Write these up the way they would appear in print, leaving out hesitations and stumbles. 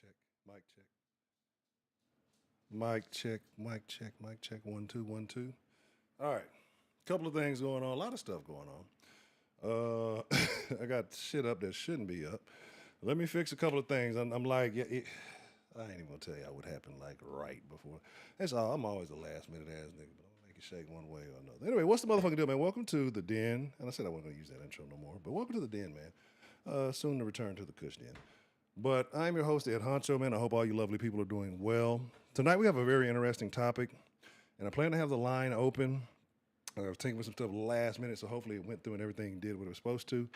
check, mic check. Mic check, mic check, mic check. 1 2 1 2. All right, couple of things going on. A lot of stuff going on. I got shit up that shouldn't be up. Let me fix a couple of things. I'm like, I ain't even gonna tell y'all what happened like right before. That's all. I'm always a last minute ass nigga, but I'm gonna make it shake one way or another. Anyway, what's the motherfucking deal, man? Welcome to the den. And I said I wasn't gonna use that intro no more, but welcome to the den, man. Soon to return to the Kush Den. But I'm your host, Ed Honcho, man. I hope all you lovely people are doing well. Tonight we have a very interesting topic, and I plan to have the line open. I was taking some stuff last minute, so hopefully it went through and everything did what it was supposed to.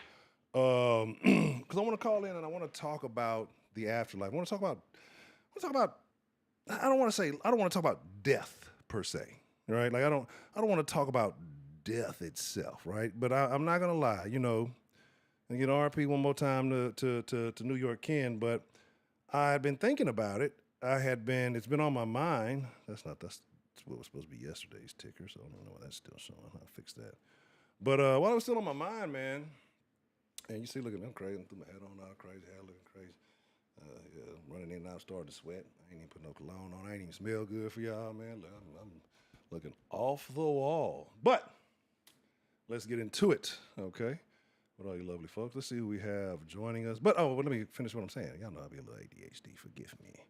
Because I want to call in and I want to talk about the afterlife. I want to talk about. I don't want to talk about death per se, right? Like I don't want to talk about death itself, right? But I'm not gonna lie, and get RP one more time to New York Ken, but I had been thinking about it. It's been on my mind. That's what was supposed to be yesterday's ticker, so I don't know why that's still showing. I'll fix that. But while it was still on my mind, man, and you see, look at me, I'm crazy. I threw my head on all crazy, hair looking crazy. Yeah, running in and out, starting to sweat. I ain't even put no cologne on. I ain't even smell good for y'all, man. Look, I'm looking off the wall. But let's get into it, okay? With all you lovely folks. Let's see who we have joining us. But let me finish what I'm saying. Y'all know I'll be a little ADHD. Forgive me.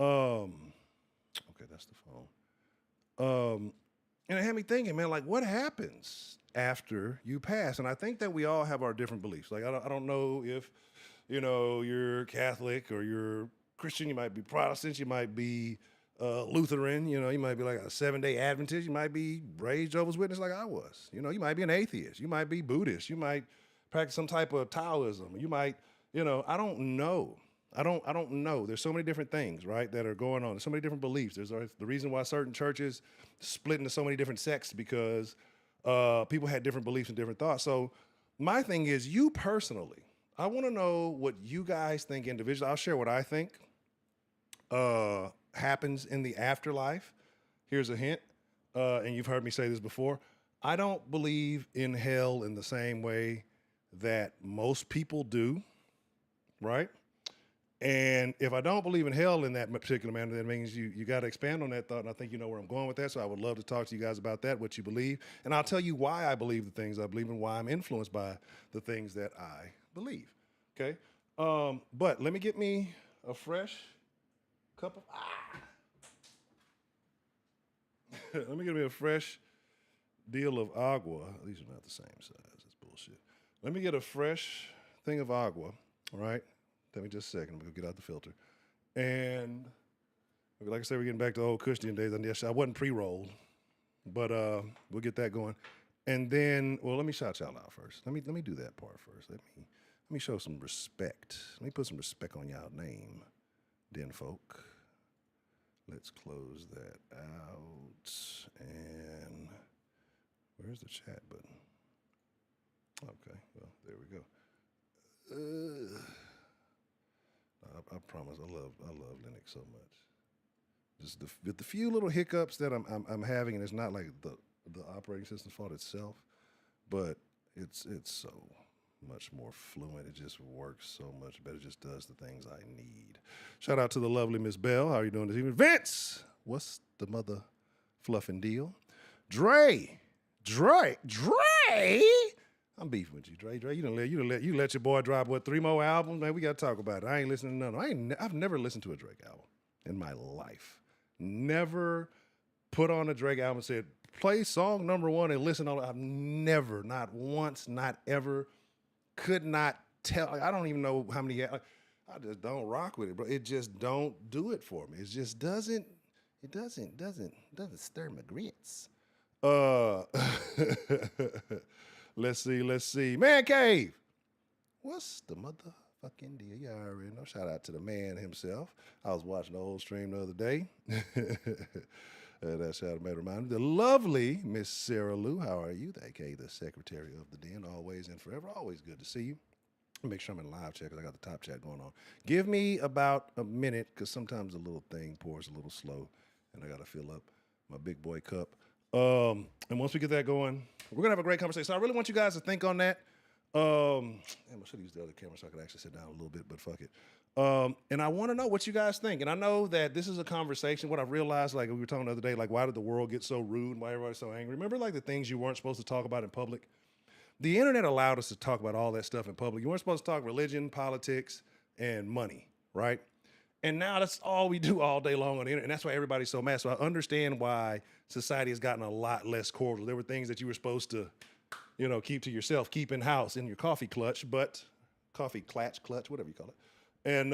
Okay, that's the phone. And it had me thinking, man, like what happens after you pass? And I think that we all have our different beliefs. Like I don't know if you're Catholic or you're Christian. You might be Protestant. You might be Lutheran. You might be like a 7-day Adventist. You might be raised Jehovah's Witness like I was. You might be an atheist. You might be Buddhist. You might practice some type of Taoism. You might, I don't know. I don't know. There's so many different things, right, that are going on. There's so many different beliefs. There's the reason why certain churches split into so many different sects because people had different beliefs and different thoughts. So my thing is, you personally, I want to know what you guys think individually. I'll share what I think happens in the afterlife. Here's a hint, and you've heard me say this before. I don't believe in hell in the same way that most people do, right? And if I don't believe in hell in that particular manner, that means you got to expand on that thought, and I think you know where I'm going with that, so I would love to talk to you guys about that, what you believe, and I'll tell you why I believe the things I believe and why I'm influenced by the things that I believe, okay? But let me get me a fresh cup of... Let me get me a fresh deal of agua. These are not the same size. That's bullshit. Let me get a fresh thing of agua, all right? Let me just a second. I'm going to get out the filter. And like I said, we're getting back to old Christian days. I wasn't pre-rolled, but we'll get that going. And then, let me shout y'all out first. Let me do that part first. Let me show some respect. Let me put some respect on y'all name, den folk. Let's close that out. And where's the chat button? Okay, well, there we go. I promise, I love Linux so much. Just the few little hiccups that I'm having, and it's not like the operating system's fault itself, but it's so much more fluent. It just works so much better. It just does the things I need. Shout out to the lovely Miss Bell. How are you doing this evening? Vince, what's the mother fluffing deal? Dre. I'm beefing with you, Dre. You let your boy drop 3 more albums, man. We gotta talk about it. I ain't listening to none. I've never listened to a Drake album in my life. Never put on a Drake album and said play song number 1 and listen on it. I've never, not once, not ever, could not tell. I don't even know how many. I just don't rock with it, bro. It just don't do it for me. It just doesn't. It doesn't stir my grits. Let's see. Man Cave. What's the motherfucking deal? You already know. Shout out to the man himself. I was watching the old stream the other day. That shout out made remind me. The lovely Miss Sarah Lou. How are you? AKA the secretary of the den. Always and forever. Always good to see you. Make sure I'm in live chat because I got the top chat going on. Give me about a minute because sometimes the little thing pours a little slow and I got to fill up my big boy cup. And once we get that going, we're going to have a great conversation. So I really want you guys to think on that. Damn, I should have used the other camera so I could actually sit down a little bit, but fuck it. And I want to know what you guys think. And I know that this is a conversation. What I realized, like we were talking the other day, like why did the world get so rude? And why everybody's so angry? Remember, like the things you weren't supposed to talk about in public. The internet allowed us to talk about all that stuff in public. You weren't supposed to talk religion, politics, and money, right? And now that's all we do all day long on the internet. And that's why everybody's so mad. So I understand why society has gotten a lot less cordial. There were things that you were supposed to, keep to yourself, keep in house in your coffee clutch, but coffee clutch, whatever you call it. And,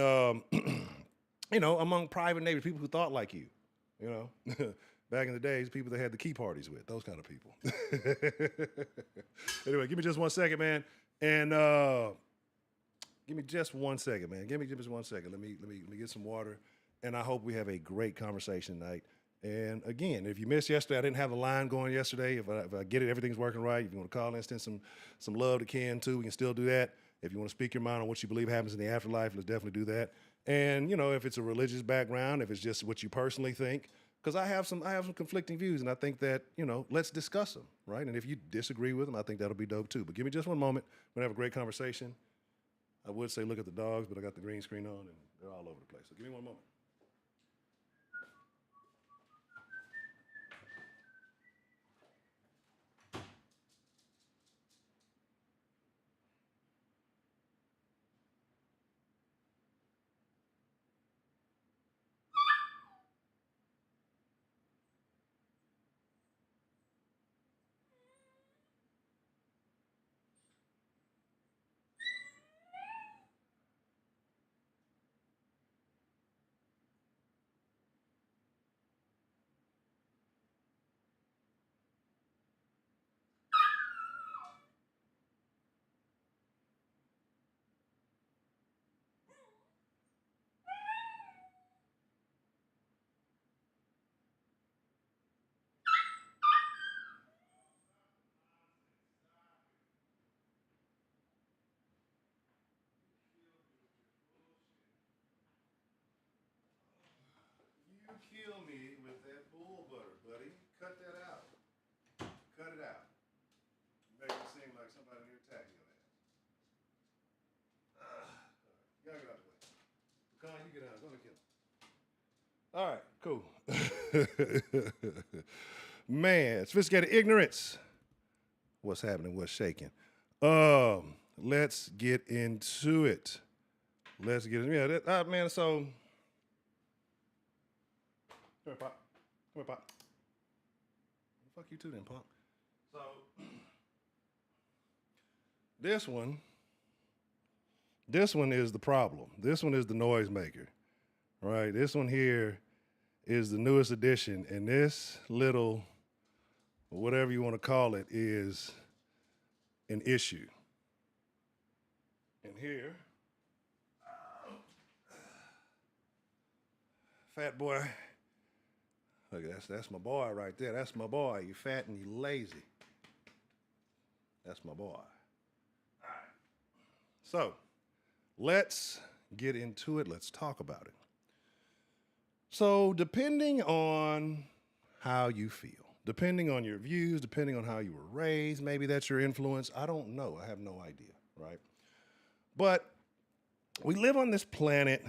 among private neighbors, people who thought like you, back in the days, people that had the key parties with, those kind of people. Anyway, give me just 1 second, man. And give me just 1 second, man. Give me just 1 second. Let me get some water. And I hope we have a great conversation tonight. And again, if you missed yesterday, I didn't have the line going yesterday. If I get it, everything's working right. If you want to call in, send some love to Ken too, we can still do that. If you want to speak your mind on what you believe happens in the afterlife, let's definitely do that. And if it's a religious background, if it's just what you personally think, because I have some conflicting views, and I think that let's discuss them, right? And if you disagree with them, I think that'll be dope too. But give me just 1 moment. We're gonna have a great conversation. I would say look at the dogs, but I got the green screen on, and they're all over the place. So give me 1 moment. You kill me with that bull butter, buddy. Cut that out. Cut it out. Make it seem like somebody near attacking your ass. Y'all get out the way. Con, you get out. Go ahead and kill him. All right, cool. Man, sophisticated ignorance. What's happening? What's shaking? Let's get into it. Man. So, come here, Pop. Come here, Pop. Fuck you too, then, Pop. So, this one is the problem. This one is the noisemaker, right? This one here is the newest addition, and this little, whatever you want to call it, is an issue. And here, fat boy. Look, that's my boy right there. That's my boy. You fat and you lazy. That's my boy. All right. So, let's get into it. Let's talk about it. So, depending on how you feel, depending on your views, depending on how you were raised, maybe that's your influence. I don't know. I have no idea, right? But we live on this planet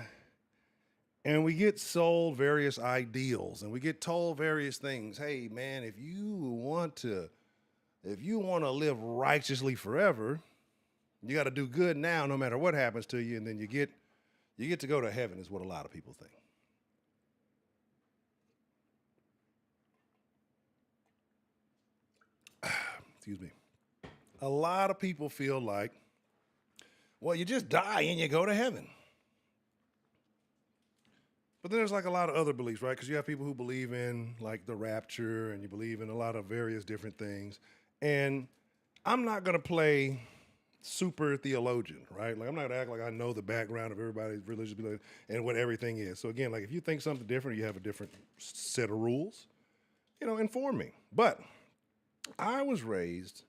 and we get sold various ideals and we get told various things. Hey, man, if you want to live righteously forever, you got to do good now, no matter what happens to you, and then you get to go to heaven, is what a lot of people think. Excuse me. A lot of people feel like, well, you just die and you go to heaven. But then there's like a lot of other beliefs, right? Because you have people who believe in like the rapture, and you believe in a lot of various different things. And I'm not going to play super theologian, right? Like I'm not going to act like I know the background of everybody's religious belief and what everything is. So again, like if you think something different, you have a different set of rules, inform me. But I was raised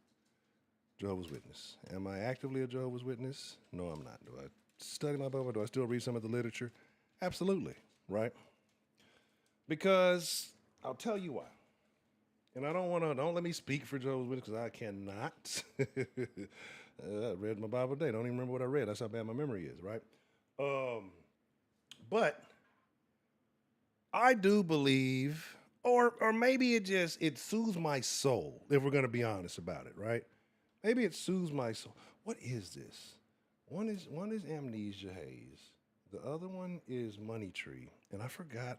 Jehovah's Witness. Am I actively a Jehovah's Witness? No, I'm not. Do I study my Bible? Do I still read some of the literature? Absolutely, right? Because I'll tell you why. And don't let me speak for Jehovah's Witness because I cannot. I read my Bible today. Don't even remember what I read. That's how bad my memory is, right? But I do believe, or maybe it soothes my soul, if we're gonna be honest about it, right? Maybe it soothes my soul. What is this? One is amnesia haze. The other one is money tree, and I forgot.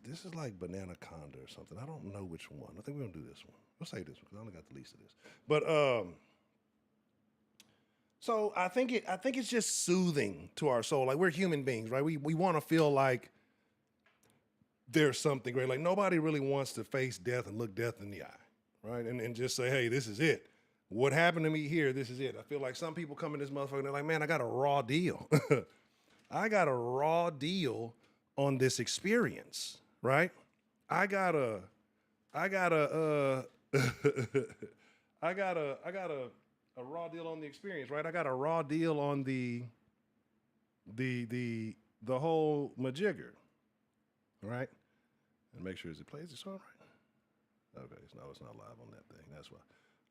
This is like banana conda or something. I don't know which one. I think we're gonna do this one. We'll say this one because I only got the least of this. But so I think it's just soothing to our soul. Like we're human beings, right? We want to feel like there's something great. Like nobody really wants to face death and look death in the eye, right? And just say, hey, this is it. What happened to me here? This is it. I feel like some people come in this motherfucker and they're like, man, I got a raw deal. I got a raw deal on this experience, right? I got a, I got a, I got a raw deal on the experience, right? I got a raw deal on the whole majigger, right? And make sure, is it plays this all right? Okay, no, it's not live on that thing. That's why.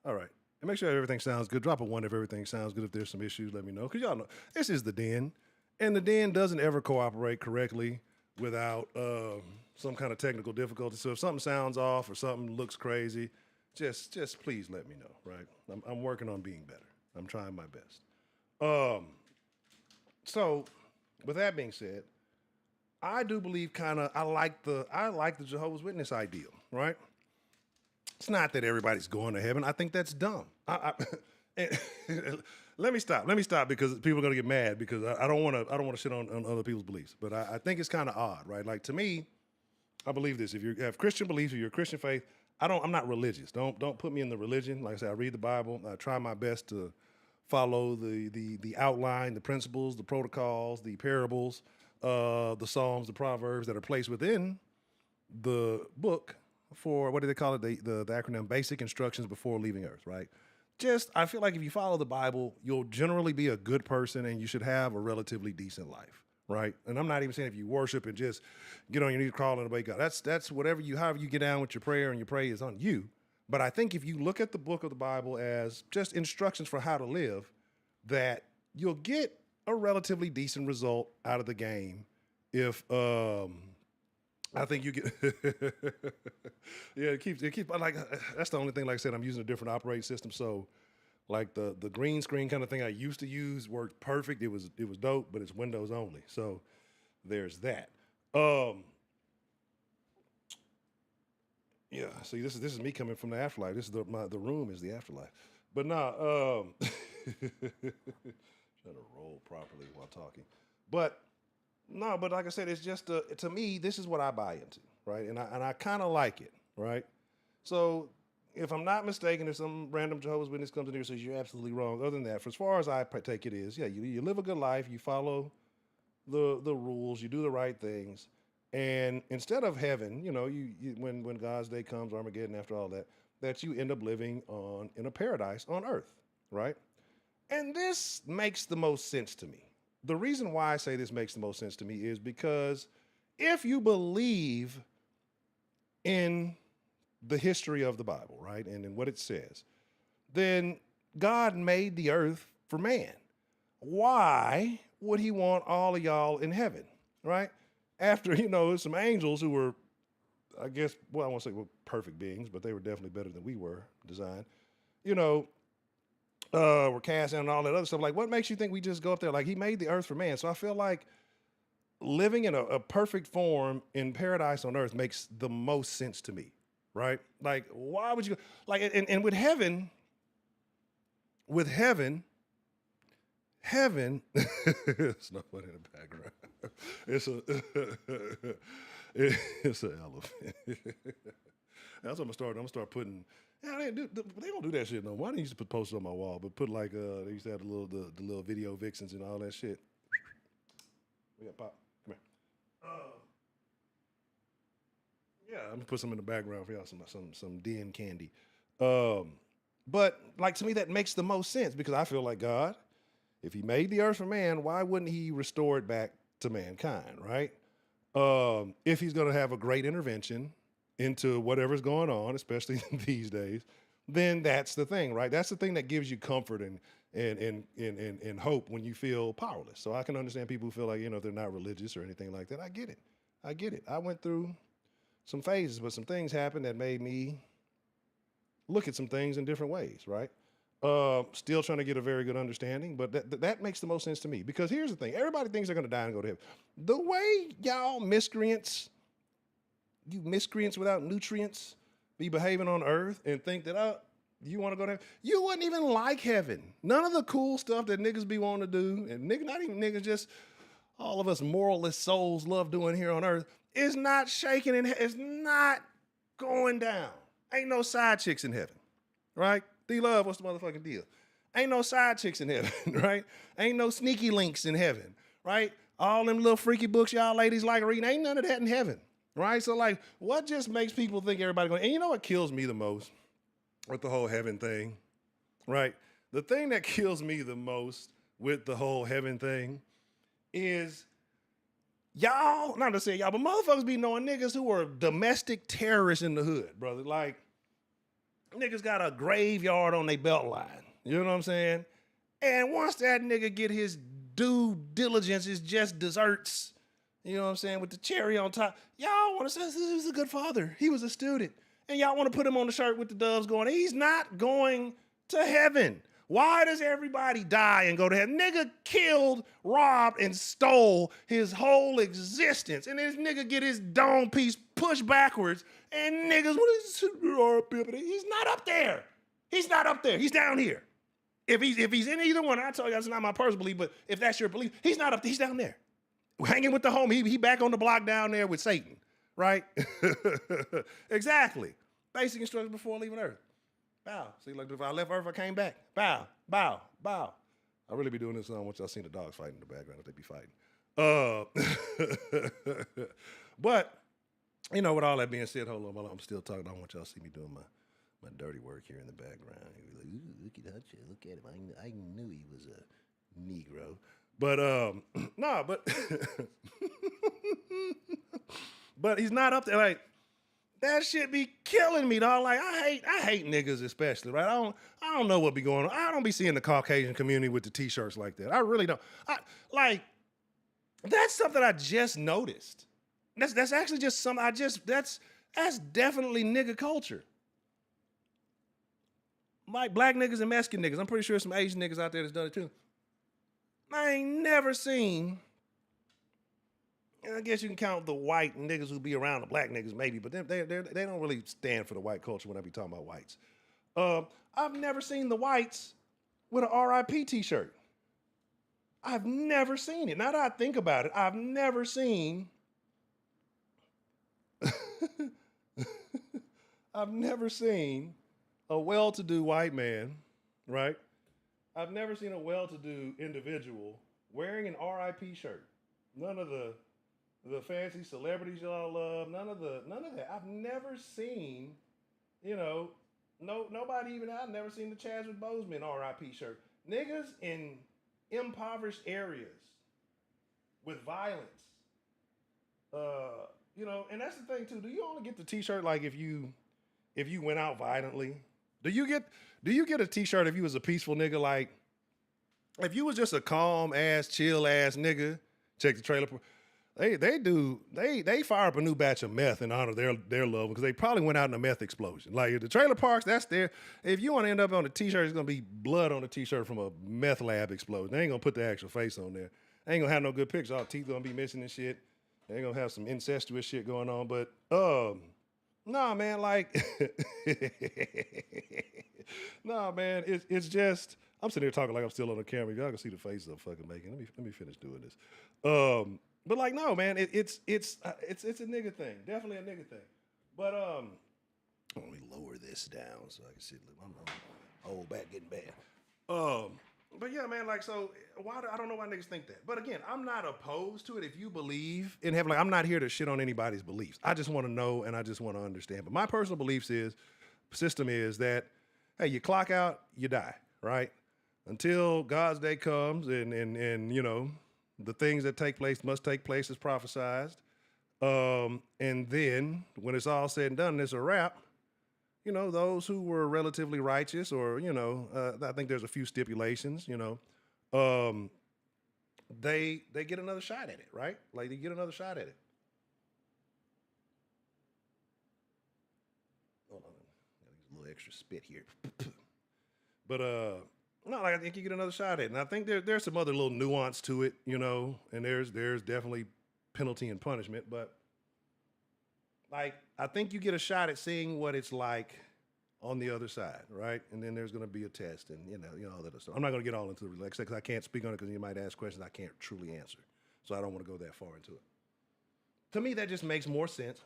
All right. And make sure everything sounds good. Drop a one if everything sounds good. If there's some issues, let me know. Because y'all know, this is the den. And the den doesn't ever cooperate correctly without some kind of technical difficulty. So if something sounds off or something looks crazy, just please let me know, right? I'm working on being better. I'm trying my best. So with that being said, I do believe I like the Jehovah's Witness ideal, right? It's not that everybody's going to heaven. I think that's dumb. Let me stop because people are gonna get mad because I don't want to shit on other people's beliefs. But I think it's kind of odd, right? Like to me, I believe this. If you have Christian beliefs or you're a Christian faith, I'm not religious. Don't put me in the religion. Like I said, I read the Bible. I try my best to follow the outline, the principles, the protocols, the parables, the Psalms, the Proverbs that are placed within the book for, what do they call it? The acronym Basic Instructions Before Leaving Earth, right? I feel like if you follow the Bible, you'll generally be a good person and you should have a relatively decent life, right? And I'm not even saying if you worship and just get on your knees, crawl and obey God. That's however you get down with your prayer and your pray is on you. But I think if you look at the book of the Bible as just instructions for how to live, that you'll get a relatively decent result out of the game if I think you get yeah, it keeps like that's the only thing. Like I said, I'm using a different operating system, so like the green screen kind of thing I used to use worked perfect. It was dope, but it's Windows only. So there's that. Yeah, see, this is me coming from the afterlife. This is the room is the afterlife. But nah, trying to roll properly while talking. But no, but like I said, it's just to me, this is what I buy into, right? And I kind of like it, right? So if I'm not mistaken, if some random Jehovah's Witness comes in here and says you're absolutely wrong, other than that, for as far as I take it is, yeah, you live a good life, you follow the rules, you do the right things, and instead of heaven, you when God's day comes, Armageddon, after all that you end up living in a paradise on earth, right? And this makes the most sense to me. The reason why I say this makes the most sense to me is because if you believe in the history of the Bible, right, and in what it says, then God made the earth for man. Why would he want all of y'all in heaven, right? After, some angels who were, I guess, well, I won't say were perfect beings, but they were definitely better than we were designed, were cast down and all that other stuff. Like, what makes you think we just go up there? Like, he made the earth for man. So I feel like living in a perfect form in paradise on earth makes the most sense to me, right? Like, why would you, like, and with heaven, it's not funny in the background. It's it's an elephant. That's what I'm gonna start putting. Yeah, they don't do that shit no more. I didn't used to put posters on my wall, but put like they used to have the little video vixens and all that shit. We got Pop. Come here. Yeah, I'm gonna put some in the background for y'all. Some den candy. But like to me, that makes the most sense because I feel like God, if he made the earth for man, why wouldn't he restore it back to mankind, right? If he's gonna have a great intervention into whatever's going on, especially these days, then that's the thing, right? That's the thing that gives you comfort and hope when you feel powerless. So I can understand people who feel like, they're not religious or anything like that. I get it. I get it. I went through some phases, but some things happened that made me look at some things in different ways, right? Still trying to get a very good understanding, but that makes the most sense to me. Because here's the thing: everybody thinks they're going to die and go to heaven. The way y'all miscreants, you miscreants without nutrients, be behaving on earth and think that you want to go to heaven. You wouldn't even like heaven. None of the cool stuff that niggas be wanting to do, and not even niggas, just all of us moralist souls love doing here on earth, is not shaking and it's not going down. Ain't no side chicks in heaven, right? D-Love, what's the motherfucking deal? Ain't no side chicks in heaven, right? Ain't no sneaky links in heaven, right? All them little freaky books y'all ladies like reading, ain't none of that in heaven, right? So like, what just makes people think everybody going, and you know what kills me the most with the whole heaven thing, right? The thing that kills me the most with the whole heaven thing is y'all, not to say y'all, but motherfuckers be knowing niggas who are domestic terrorists in the hood, brother. Like, niggas got a graveyard on their belt line. You know what I'm saying? And once that nigga get his due diligence, is just desserts, you know what I'm saying, with the cherry on top, y'all want to say he was a good father. He was a student. And y'all want to put him on the shirt with the doves going, he's not going to heaven. Why does everybody die and go to heaven? Nigga killed, robbed, and stole his whole existence. And this nigga get his dome piece pushed backwards. And niggas, he's not up there. He's not up there. He's down here. If he's in either one, I tell you that's not my personal belief, but if that's your belief, he's not up there. He's down there. Hanging with the homie. He back on the block down there with Satan, right? Exactly. Basic instructions before leaving Earth. Bow. See, like if I left Earth, I came back. Bow, bow, bow. I really be doing this. I want y'all seen the dogs fighting in the background if they be fighting. But, with all that being said, hold on, while I'm still talking, I want y'all to see me doing my dirty work here in the background. You're like, ooh, look at Hutch, look at him. I knew he was a Negro. But, but he's not up there. Like, that shit be killing me, dog. Like, I hate niggas especially, right? I don't know what be going on. I don't be seeing the Caucasian community with the t-shirts like that. I really don't. That's something I just noticed. That's actually just something that's definitely nigga culture. Like black niggas and Mexican niggas. I'm pretty sure some Asian niggas out there that's done it too. I ain't never seen, and I guess you can count the white niggas who be around the black niggas maybe, but they don't really stand for the white culture when I be talking about whites. I've never seen the whites with an RIP t-shirt. I've never seen it. Now that I think about it, I've never seen I've never seen a well-to-do white man, right? I've never seen a well-to-do individual wearing an RIP shirt. None of the fancy celebrities y'all love, none of that. I've never seen, nobody even, I've never seen the Chadwick Boseman RIP shirt. Niggas in impoverished areas with violence, and that's the thing too. Do you only get the t-shirt like if you went out violently? Do you get a t-shirt if you was a peaceful nigga? Like, if you was just a calm ass, chill ass nigga, check the trailer. They fire up a new batch of meth in honor of their love because they probably went out in a meth explosion. Like the trailer parks, that's there. If you want to end up on a t-shirt, it's gonna be blood on the t-shirt from a meth lab explosion. They ain't gonna put the actual face on there. They ain't gonna have no good pictures. All teeth gonna be missing and shit. They ain't gonna have some incestuous shit going on. But nah, man, like nah, man, it's just I'm sitting here talking like I'm still on the camera. Y'all can see the faces I'm fucking making. Let me finish doing this. But like, no, man, it's a nigga thing. Definitely a nigga thing. But let me lower this down so I can see. I'm old back getting bad. But yeah, man, like, so I don't know why niggas think that. But again, I'm not opposed to it. If you believe in heaven, like, I'm not here to shit on anybody's beliefs. I just want to know and I just want to understand. But my personal beliefs system is that, hey, you clock out, you die, right? Until God's day comes and the things that take place must take place as prophesized. And then when it's all said and done and it's a wrap, those who were relatively righteous, or I think there's a few stipulations. Um, they get another shot at it, right? Like they get another shot at it. Hold on, got a little extra spit here. But no, like, I think you get another shot at it, and I think there's some other little nuance to it, and there's definitely penalty and punishment, but like I think you get a shot at seeing what it's like on the other side, right? And then there's going to be a test, and all that stuff. I'm not going to get all into the relax because I can't speak on it because you might ask questions I can't truly answer, so I don't want to go that far into it. To me, that just makes more sense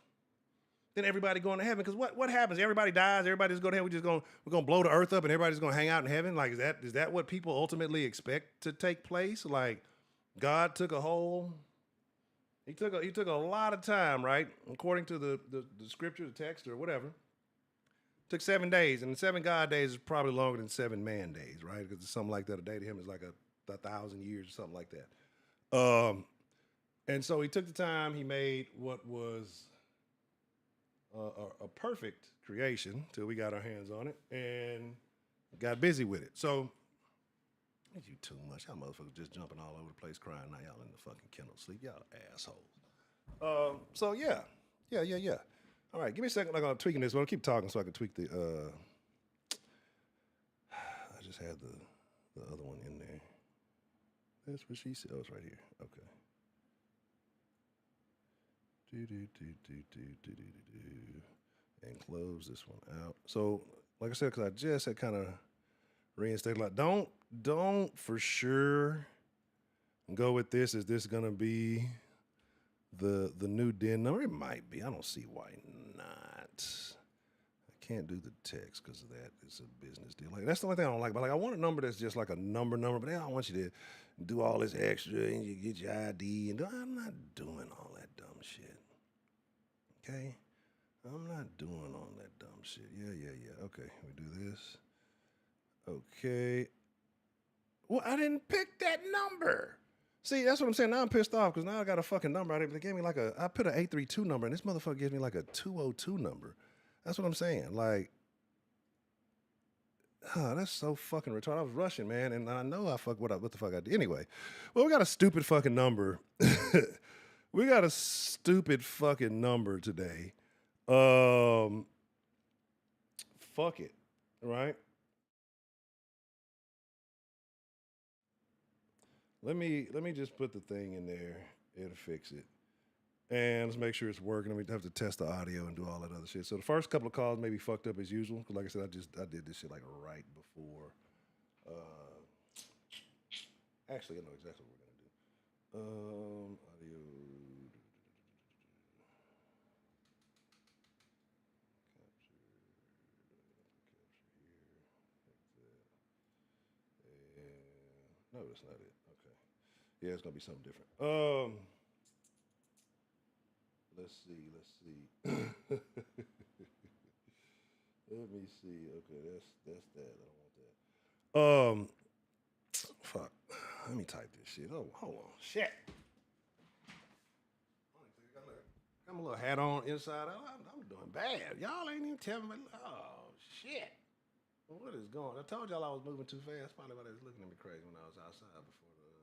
than everybody going to heaven. Because what happens? Everybody dies. Everybody's going to heaven. We're gonna blow the earth up, and everybody's gonna hang out in heaven. Like is that what people ultimately expect to take place? Like God took a whole. He took a lot of time, right? According to the scripture, the text, or whatever. Took 7 days, and 7 God days is probably longer than 7 man days, right? Because it's something like that. A day to him is like a 1,000 years or something like that. And so he took the time. He made what was a perfect creation till we got our hands on it and got busy with it. So, you too much. Y'all motherfuckers just jumping all over the place crying. Now y'all in the fucking kennel sleep. Y'all assholes. So yeah. All right, give me a second. I'm gonna tweaking this. Well, I'll keep talking so I can tweak the. I just had the other one in there. That's what she said. Oh, it's right here. Okay. And close this one out. So, like I said, because I just had kind of reinstated a lot. Don't for sure go with this. Is this gonna be the new DIN number? It might be. I don't see why not. I can't do the text because of that. It's a business deal. Like that's the only thing I don't like. But like I want a number that's just like a number. But they don't want you to do all this extra and you get your ID and I'm not doing all that dumb shit. Okay? I'm not doing all that dumb shit. Yeah. Okay, we do this. Okay. Well, I didn't pick that number. See, that's what I'm saying. Now I'm pissed off because now I got a fucking number out of it. They gave me I put an 832 number and this motherfucker gives me like a 202 number. That's what I'm saying. Like, that's so fucking retarded. I was rushing, man, and I know I fucked what the fuck I did. Anyway, well, we got a stupid fucking number. We got a stupid fucking number today. Fuck it, right? Let me just put the thing in there and fix it. And let's make sure it's working. We have to test the audio and do all that other shit. So the first couple of calls may be fucked up as usual. Because like I said, I did this shit like right before. Actually, I know exactly what we're gonna do. Audio. No, that's not it. Okay. Yeah, it's gonna be something different. Let's see. Let me see. Okay, that's that. I don't want that. Fuck. Let me type this shit. Oh, hold on. Shit. Got my little hat on inside. I'm doing bad. Y'all ain't even telling me. Oh shit. What is going on? I told y'all I was moving too fast. Probably why they was looking at me crazy when I was outside before the stream.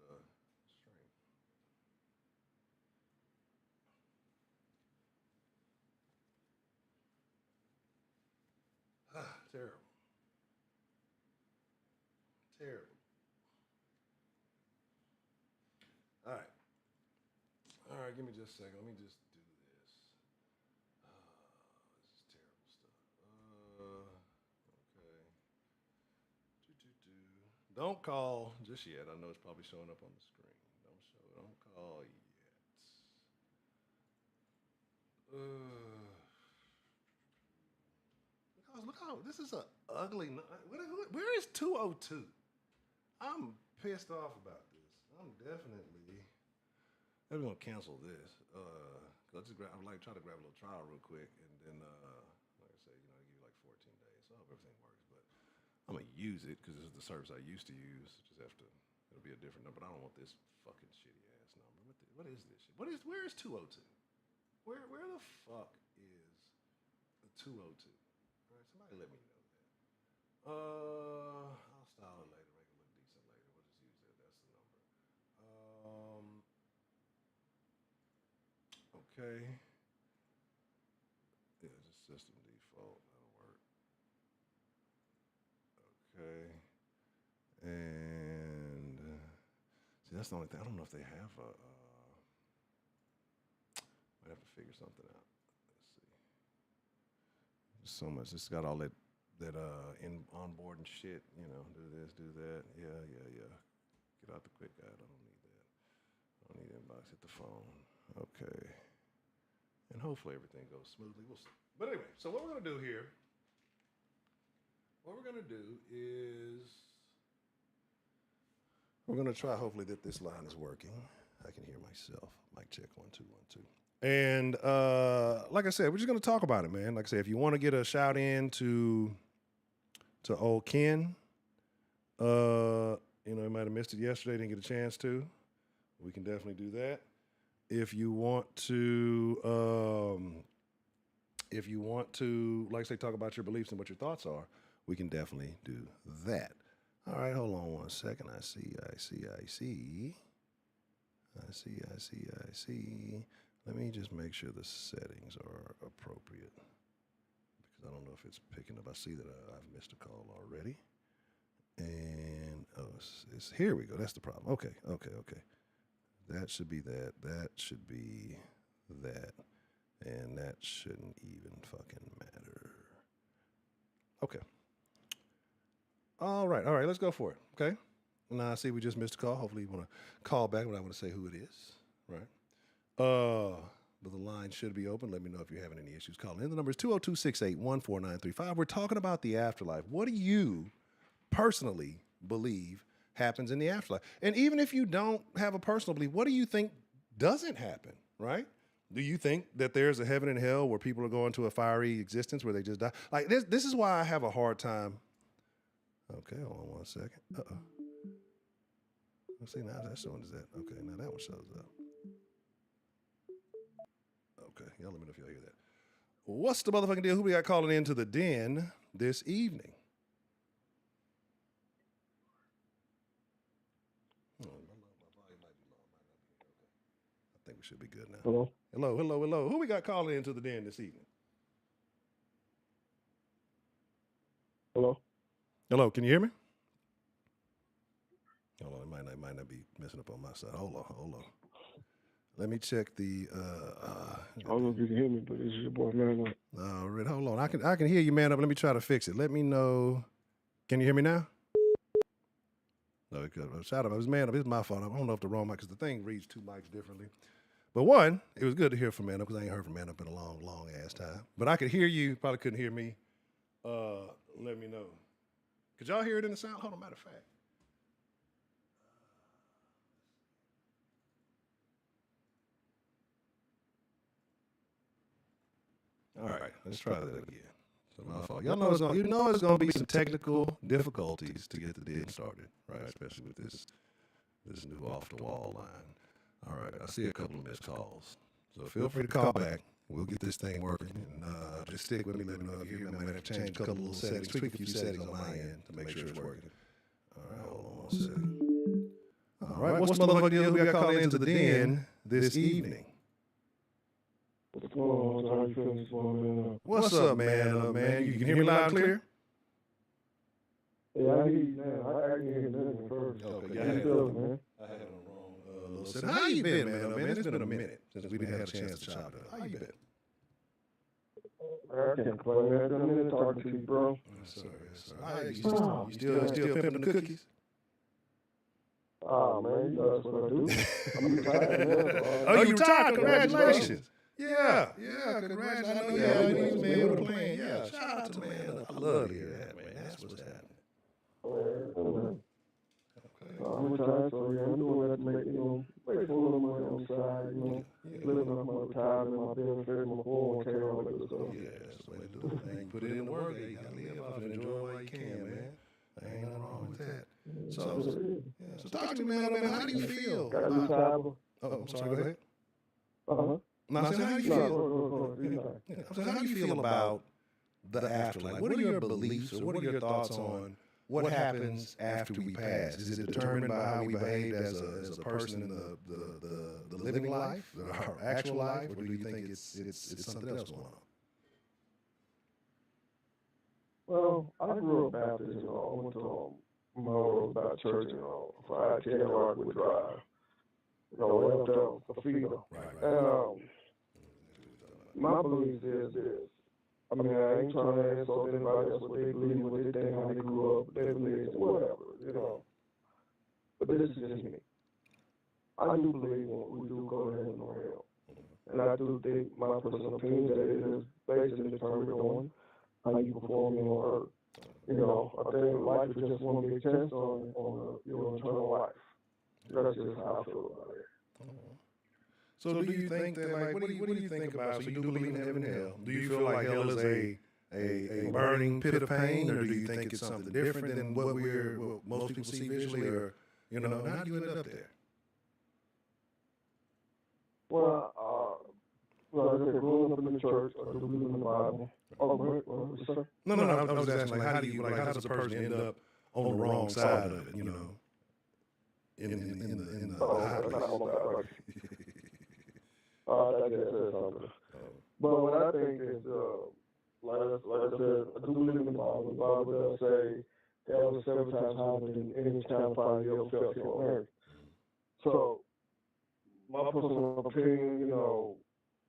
Terrible. Terrible. All right. All right, give me just a second. Let me just do this. This is terrible stuff. Okay. Don't call just yet. I know it's probably showing up on the screen. Don't call yet. Look how this is a ugly. Where is 202? I'm pissed off about this. I'm definitely. I'm gonna cancel this. I would like try to grab a little trial real quick, and then like I say, give you like 14 days. So I hope everything works. But I'm gonna use it because this is the service I used to use. Just have to. It'll be a different number. But I don't want this fucking shitty ass number. What is this shit? Where is 202? Where the fuck is the 202? All right, Somebody let me know that. I'll style it later, make it look decent later. We'll just use that. That's the number. Okay. Yeah, just system default. That'll work. Okay. And see, that's the only thing. I don't know if they have a. Might have to figure something out. Let's see. There's so much. It's got all that in onboard and shit. You know, do this, do that. Yeah. Get out the quick guide. I don't need that. I don't need inbox. Hit the phone. Okay. And hopefully everything goes smoothly. We'll see. But anyway, so what we're gonna do here. What we're gonna do is we're gonna try. Hopefully that this line is working. I can hear myself. Mic check 1 2 1 2. And like I said, we're just gonna talk about it, man. Like I said, if you want to get a shout in to old Ken, you know, he might have missed it yesterday, didn't get a chance to. We can definitely do that. If you want to, like I say, talk about your beliefs and what your thoughts are, we can definitely do that. All right, hold on 1 second. I see. Let me just make sure the settings are appropriate because I don't know if it's picking up. I see that I've missed a call already. And it's here we go. That's the problem. Okay. That should be that. That should be that. And that shouldn't even fucking matter. Okay. All right. Let's go for it. Okay. Now I see we just missed a call. Hopefully you want to call back, but I want to say who it is. Right. But the line should be open. Let me know if you're having any issues calling in. The number is 202-681-4935. We're talking about the afterlife. What do you personally believe happens in the afterlife? And even if you don't have a personal belief, what do you think doesn't happen, right? Do you think that there's a heaven and hell where people are going to a fiery existence where they just die? Like this is why I have a hard time. Okay, hold on 1 second. Let's see, now that's showing is that. Okay, now that one shows up. Okay, y'all let me know if y'all hear that. What's the motherfucking deal? Who we got calling into the den this evening? Oh, my volume might be low. Might not be. Okay. I think we should be good now. Hello? Hello. Who we got calling into the den this evening? Hello, can you hear me? Hold on, it might not be messing up on my side. Hold on. Let me check the. I don't know if you can hear me, but this is your boy, man. All right, hold on. I can hear you, man. Up. Let me try to fix it. Let me know. Can you hear me now? No, shout out. It was man up. It's my fault. I don't know if the wrong mic because the thing reads two mics differently. But one, it was good to hear from man up because I ain't heard from man up in a long ass time. But I could hear you. Probably couldn't hear me. Let me know. Could y'all hear it in the sound? Hold on. Matter of fact. All right, let's try that again. So my fault. Y'all know it's gonna be some technical difficulties to get the den started, right? Especially with this new off the wall line. All right, I see a couple of missed calls, so feel free to call back. We'll get this thing working, and just stick with me. Let me know if you hear me. I might have to change a couple of little settings, tweak a few settings on my end to make sure it's working. All right, hold on 1 second. All right, what's the motherfucking deal? We got calling into the den this evening. What's going on? How you feeling this morning? What's up, man? Man, you can hear me loud and clear? Yeah, I hear you now. I can hear you first. Okay, yeah, I feeling, I had it on wrong little setting. How you been, man? It's been a minute since we didn't have a chance to chop it up. How you been? I can't complain, man. It's been a minute talking to you, bro. Sorry. You still pimping the cookies? Oh, man, you know that's what I do. I'm retired, man. Oh, you retired? Congratulations. Yeah, congratulations. I know you was man with a plan. Yeah, shout out to man. I love to hear that, man. That's what's happening. Okay. I'm retired, so yeah, I'm doing that to make, make a little money on the side, living off my retirement, my benefits, my 401k, all that good stuff. Yeah, that's the way to do it, man. You put it in the work, you gotta live off it, enjoy while you can, man. There ain't nothing wrong with that. So talk to me, man. How do you feel? Got a new title. Oh, I'm sorry, go ahead. Uh-huh. No, I said, how do you feel? No. How do you feel about the afterlife? What are your beliefs, or what are your thoughts on what happens after we pass? Is it determined by how we behaved as a person in the living life, our actual life, or do you think it's something else going on? Well, I grew up Baptist, I went to my old about church, for I-10 Rockwood Drive, right up there, the feeder. Right. And my belief is this. I mean, I ain't trying to insult anybody else, what they believe, what they think, how they grew up, they believe, whatever. But this is just me. I do believe we do go to heaven or hell. And I do think, my personal opinion, that it is basically determined on how you perform on earth. I think life is just one big test on your eternal life. That's just how I feel about it. So do you think that, like, what do you think about, so you do believe in heaven and hell? Do you feel like hell is a burning pit of pain, or do you think it's something different than what most people see visually, or, how do you end up there? Well, like I said, growing up in the church, I do believe in the Bible. Oh, go ahead. What's that? No, I was asking, like, how does a person end up on the wrong side of it, in the high place? I guess that's something. But what I think is, like I said, I do believe in the Bible. The Bible does say hell is 7 times higher than any kind of fire you ever felt here on earth. So, my personal opinion,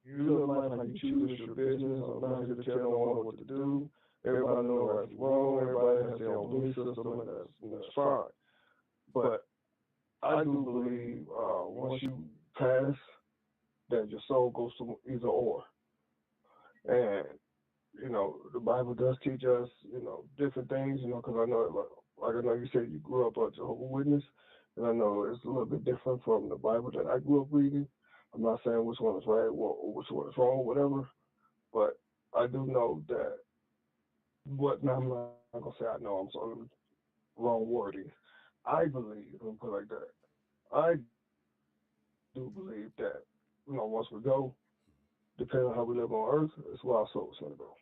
you live life how you choose, it's your business. I'm not here to tell no one what to do. Everybody knows right and wrong. Everybody has their own belief system, and that's fine. But I do believe once you pass, that your soul goes to either or. And, the Bible does teach us, different things, because I know, like I know you said you grew up a Jehovah's Witness, and I know it's a little bit different from the Bible that I grew up reading. I'm not saying which one is right or which one is wrong, whatever, but I do know that now I'm not going to say I know, I'm sorry, wrong wording. I believe, let me put it like that, I do believe that, once we go, depending on how we live on earth, it's where our soul's going to go.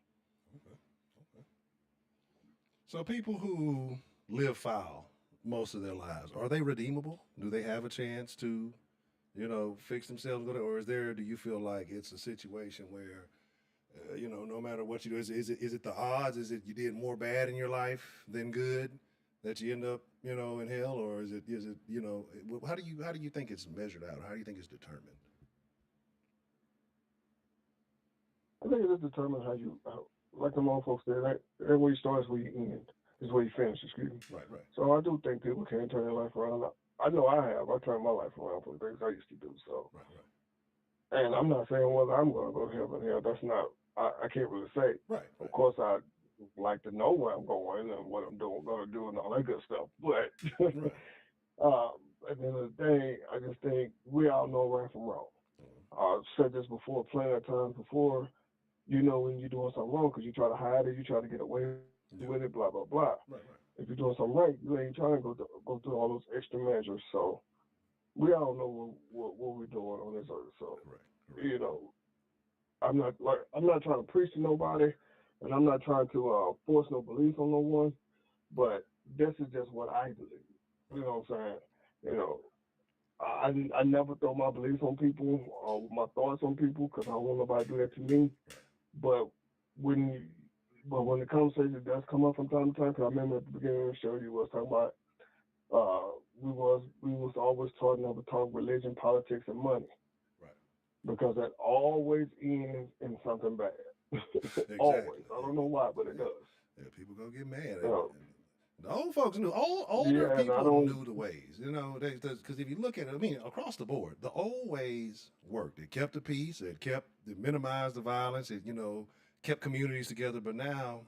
Okay. So people who live foul most of their lives, are they redeemable? Do they have a chance to, fix themselves, or do you feel like it's a situation where, no matter what you do, is it the odds? Is it you did more bad in your life than good that you end up, in hell, or is it, how do you think it's measured out? How do you think it's determined? I think it is determined like the old folks said, where you start is where you end, is where you finish, excuse me. Right. So I do think people can turn their life around. I know I have. I turned my life around from things I used to do. So, Right. And I'm not saying whether I'm going to go to heaven or hell. That's not, I can't really say. Right. Of course, I'd like to know where I'm going and what I'm going to do and all that good stuff. But Right. at the end of the day, I just think we all know right from wrong. I've said this before, plenty of times before. When you're doing something wrong because you try to hide it, you try to get away with it, blah, blah, blah. Right. If you're doing something right, you ain't trying to go through all those extra measures. So we all know what we're doing on this earth. So, Right. I'm not trying to preach to nobody, and I'm not trying to force no belief on no one, but this is just what I believe. You know what I'm saying? I never throw my beliefs on people or my thoughts on people because I don't want nobody to do that to me. But when the conversation does come up from time to time, because I remember at the beginning of the show you was talking about we was always taught never talk religion, politics, and money. Right. Because that always ends in something bad. Exactly. Always. I don't know why, but it does. Yeah, people gonna get mad. The old folks knew. Older Yeah, people knew the ways. Because if you look at it, across the board, the old ways worked. It kept the peace. It minimized the violence. It kept communities together. But now,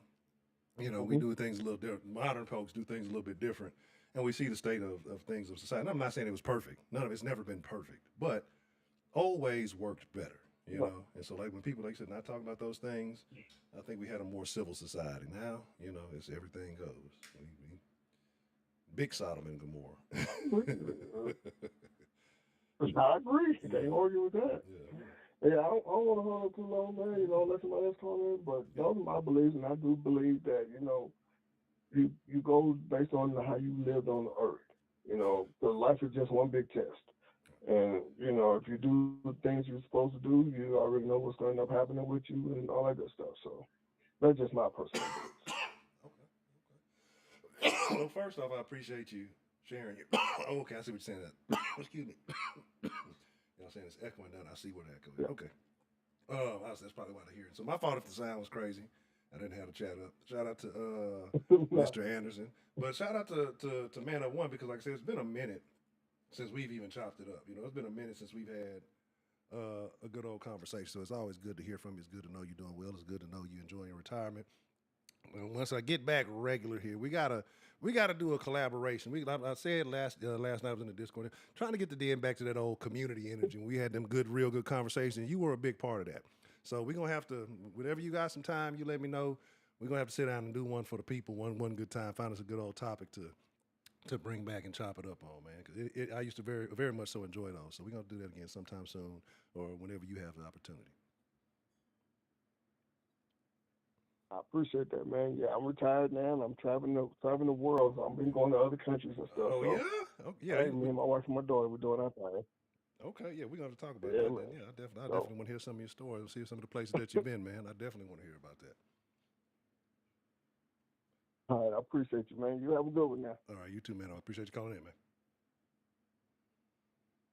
we do things a little different. Modern folks do things a little bit different, and we see the state of things of society. And I'm not saying it was perfect. None of it's never been perfect, but old ways worked better. And so like when people, like I said, not talking about those things, I think we had a more civil society. Now, it's everything goes. We big Sodom and Gomorrah. I agree. Can't argue with that. Yeah, I don't want to hold up too long, man. Let somebody else come in. But Yeah. those are my beliefs, and I do believe that you go based on how you lived on the earth. The life is just one big test. And if you do things you're supposed to do, you already know what's going to end up happening with you and all that good stuff. So that's just my personal beliefs. Okay. Well, first off, I appreciate you sharing your. Oh, okay, I see what you're saying. That. Excuse me. You know what I'm saying? It's echoing down. I see where the echo is. Yeah. Okay. That's probably why they're hearing. So my fault if the sound was crazy. I didn't have the chat up. Shout out to No, Mr. Anderson. But shout out to Man Up One because, like I said, it's been a minute since we've even chopped it up. It's been a minute since we've had a good old conversation. So it's always good to hear from you. It's good to know you're doing well. It's good to know you enjoying your retirement. And once I get back regular here, we gotta do a collaboration. I said last night I was in the Discord trying to get the Den back to that old community energy. We had them real good conversations. You were a big part of that. So we're gonna have to, whenever you got some time, you let me know. We're gonna have to sit down and do one for the people, one good time. Find us a good old topic to bring back and chop it up on, man. Because I used to very much so enjoy those. So we're gonna do that again sometime soon, or whenever you have the opportunity. I appreciate that, man. Yeah, I'm retired now, and I'm traveling the world. So I've been going to other countries and stuff. Oh So yeah, oh, yeah. hey, me and my wife and my daughter, we're doing our thing. Okay, yeah, we're gonna talk about Yeah, that then. man. Yeah, I So, definitely want to hear some of your stories, see some of the places that you've been, man. I definitely want to hear about that. all right, I appreciate you, man. You have a good one now. All right, you too, man. I appreciate you calling in, man.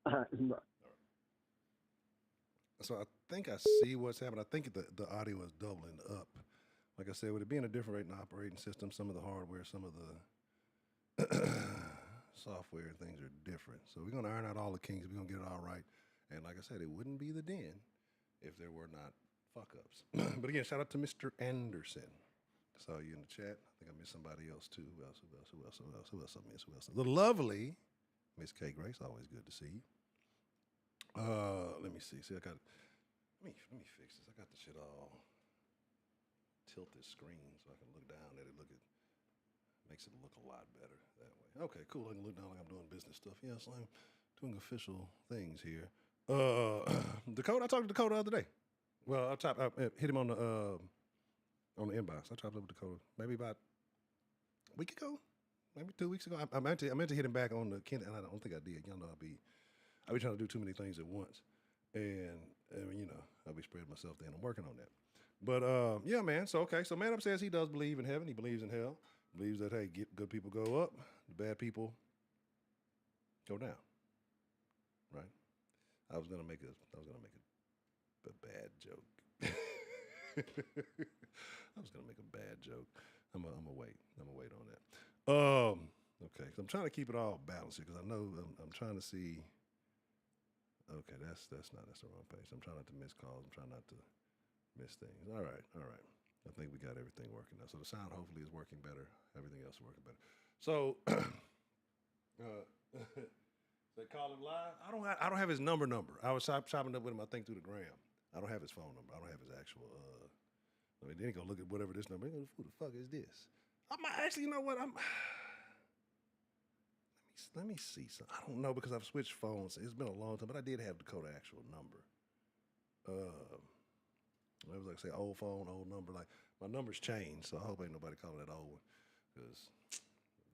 All right, bye. All right. So I think I see what's happening. I think the audio is doubling up. Like I said, with it being a different rating operating system, some of the hardware, some of the software and things are different. So we're gonna iron out all the kinks. We're gonna get it all right. And like I said, it wouldn't be the den if there were not fuck ups. But again, shout out to Mr. Anderson. Saw you in the chat. I think I missed somebody else too. Who else? Who else? Who else? Who else? Who else I missed? Who else? The lovely Miss K Grace. Always good to see you. Let me see. See, I got. Let me fix this. I got the shit all tilted screen so I can look down at it. Look at makes it look a lot better that way. Okay, cool. I can look down like I'm doing business stuff. Yes, I'm doing official things here. Dakota. I talked to Dakota the other day. Well, I hit him on the inbox. I chopped up with Dakota maybe about a week ago, maybe 2 weeks ago. I meant to hit him back on the Kent, and I don't think I did. Y'all know I be trying to do too many things at once, and I'll be spreading myself thin. I'm working on that. But yeah, man. So okay, so Man Up says he does believe in heaven. He believes in hell. Believes that hey, good people go up, the bad people go down. Right. I was gonna make a bad joke. I was gonna make a bad joke. I'm gonna wait. I'm gonna wait on that. Okay. 'Cause I'm trying to keep it all balanced here because I know I'm trying to see. Okay, that's the wrong page. I'm trying not to miss calls. I'm trying not to miss things. All right, all right. I think we got everything working now. So the sound hopefully is working better. Everything else is working better. So, they call him live. I don't have his number. I was chopping up with him. I think through the gram. I don't have his phone number. I don't have his actual. I mean, then he gonna look at whatever this number. He gonna, who the fuck is this? I might actually. You know what? Let me see some. I don't know because I've switched phones. It's been a long time, but I did have Dakota actual number. Uh, it was like say old phone, old number. Like my number's changed, so I hope ain't nobody calling that old one because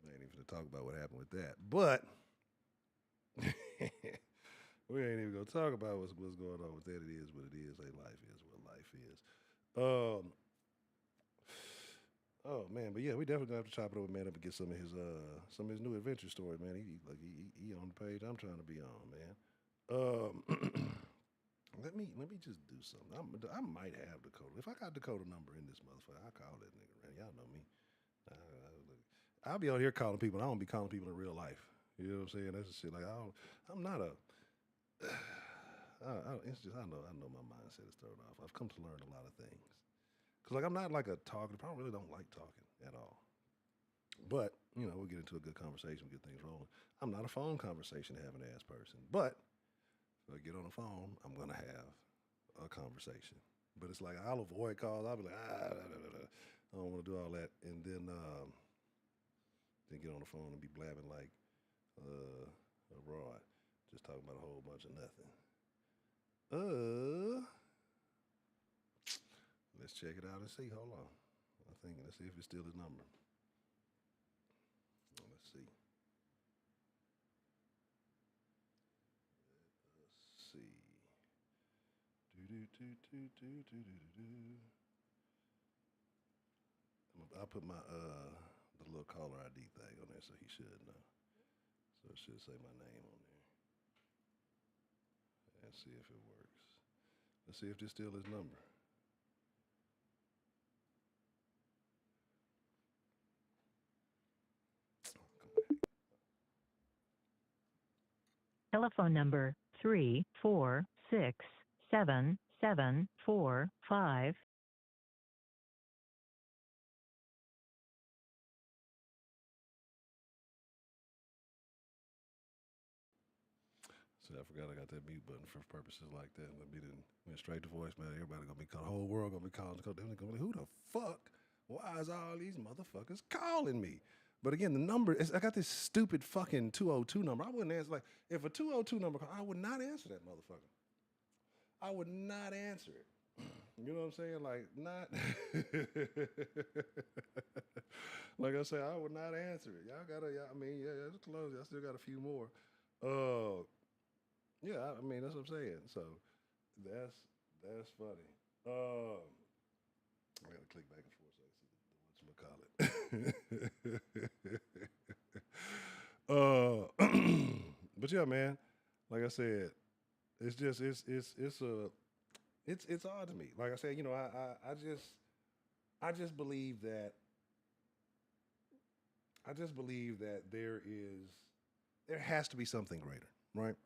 I ain't even gonna talk about what happened with that. But we ain't even gonna talk about what's going on with that. It is what it is. Hey, life is what life is. Um, Oh man, but yeah, we definitely gonna have to chop it over, man, up and get some of his new adventure stories, man. He on the page I'm trying to be on, man. Let me just do something. I might have Dakota. If I got Dakota number in this motherfucker, I call that nigga, man. Y'all know me. I'll be out here calling people. I don't be calling people in real life. You know what I'm saying? That's the shit. Like I'm not a. It's just I know my mindset is thrown off. I've come to learn a lot of things. Cause like I'm not like a talkative. I really don't like talking at all. But we'll get into a good conversation, get things rolling. I'm not a phone conversation having ass person, but if I get on the phone, I'm gonna have a conversation. But it's like I'll avoid calls. I'll be like, I don't want to do all that, and then get on the phone and be blabbing like a rod, just talking about a whole bunch of nothing. Let's check it out and see. Hold on. Let's see if it's still his number. Let's see. Let's see. I'll put my the little caller ID thing on there so he should know. So it should say my name on there. And see if it works. Let's see if this still his number. Telephone number 3467745. So I forgot I got that mute button for purposes like that. Let me then went straight to voicemail. Everybody gonna be calling. The whole world gonna be calling. They're gonna be like, who the fuck? Why is all these motherfuckers calling me? But again, the number is, I got this stupid fucking 202 number. I wouldn't answer. Like, if a 202 number call, I would not answer that motherfucker. I would not answer it. You know what I'm saying? Like, not. Like I said, I would not answer it. Y'all I mean, yeah, it's close. I still got a few more. Yeah, I mean, that's what I'm saying. So that's funny. I gotta click back and forth so I can see whatchamacallit. But yeah, man, like I said, it's just it's odd to me. Like I said, you know, I just believe that there has to be something greater, right?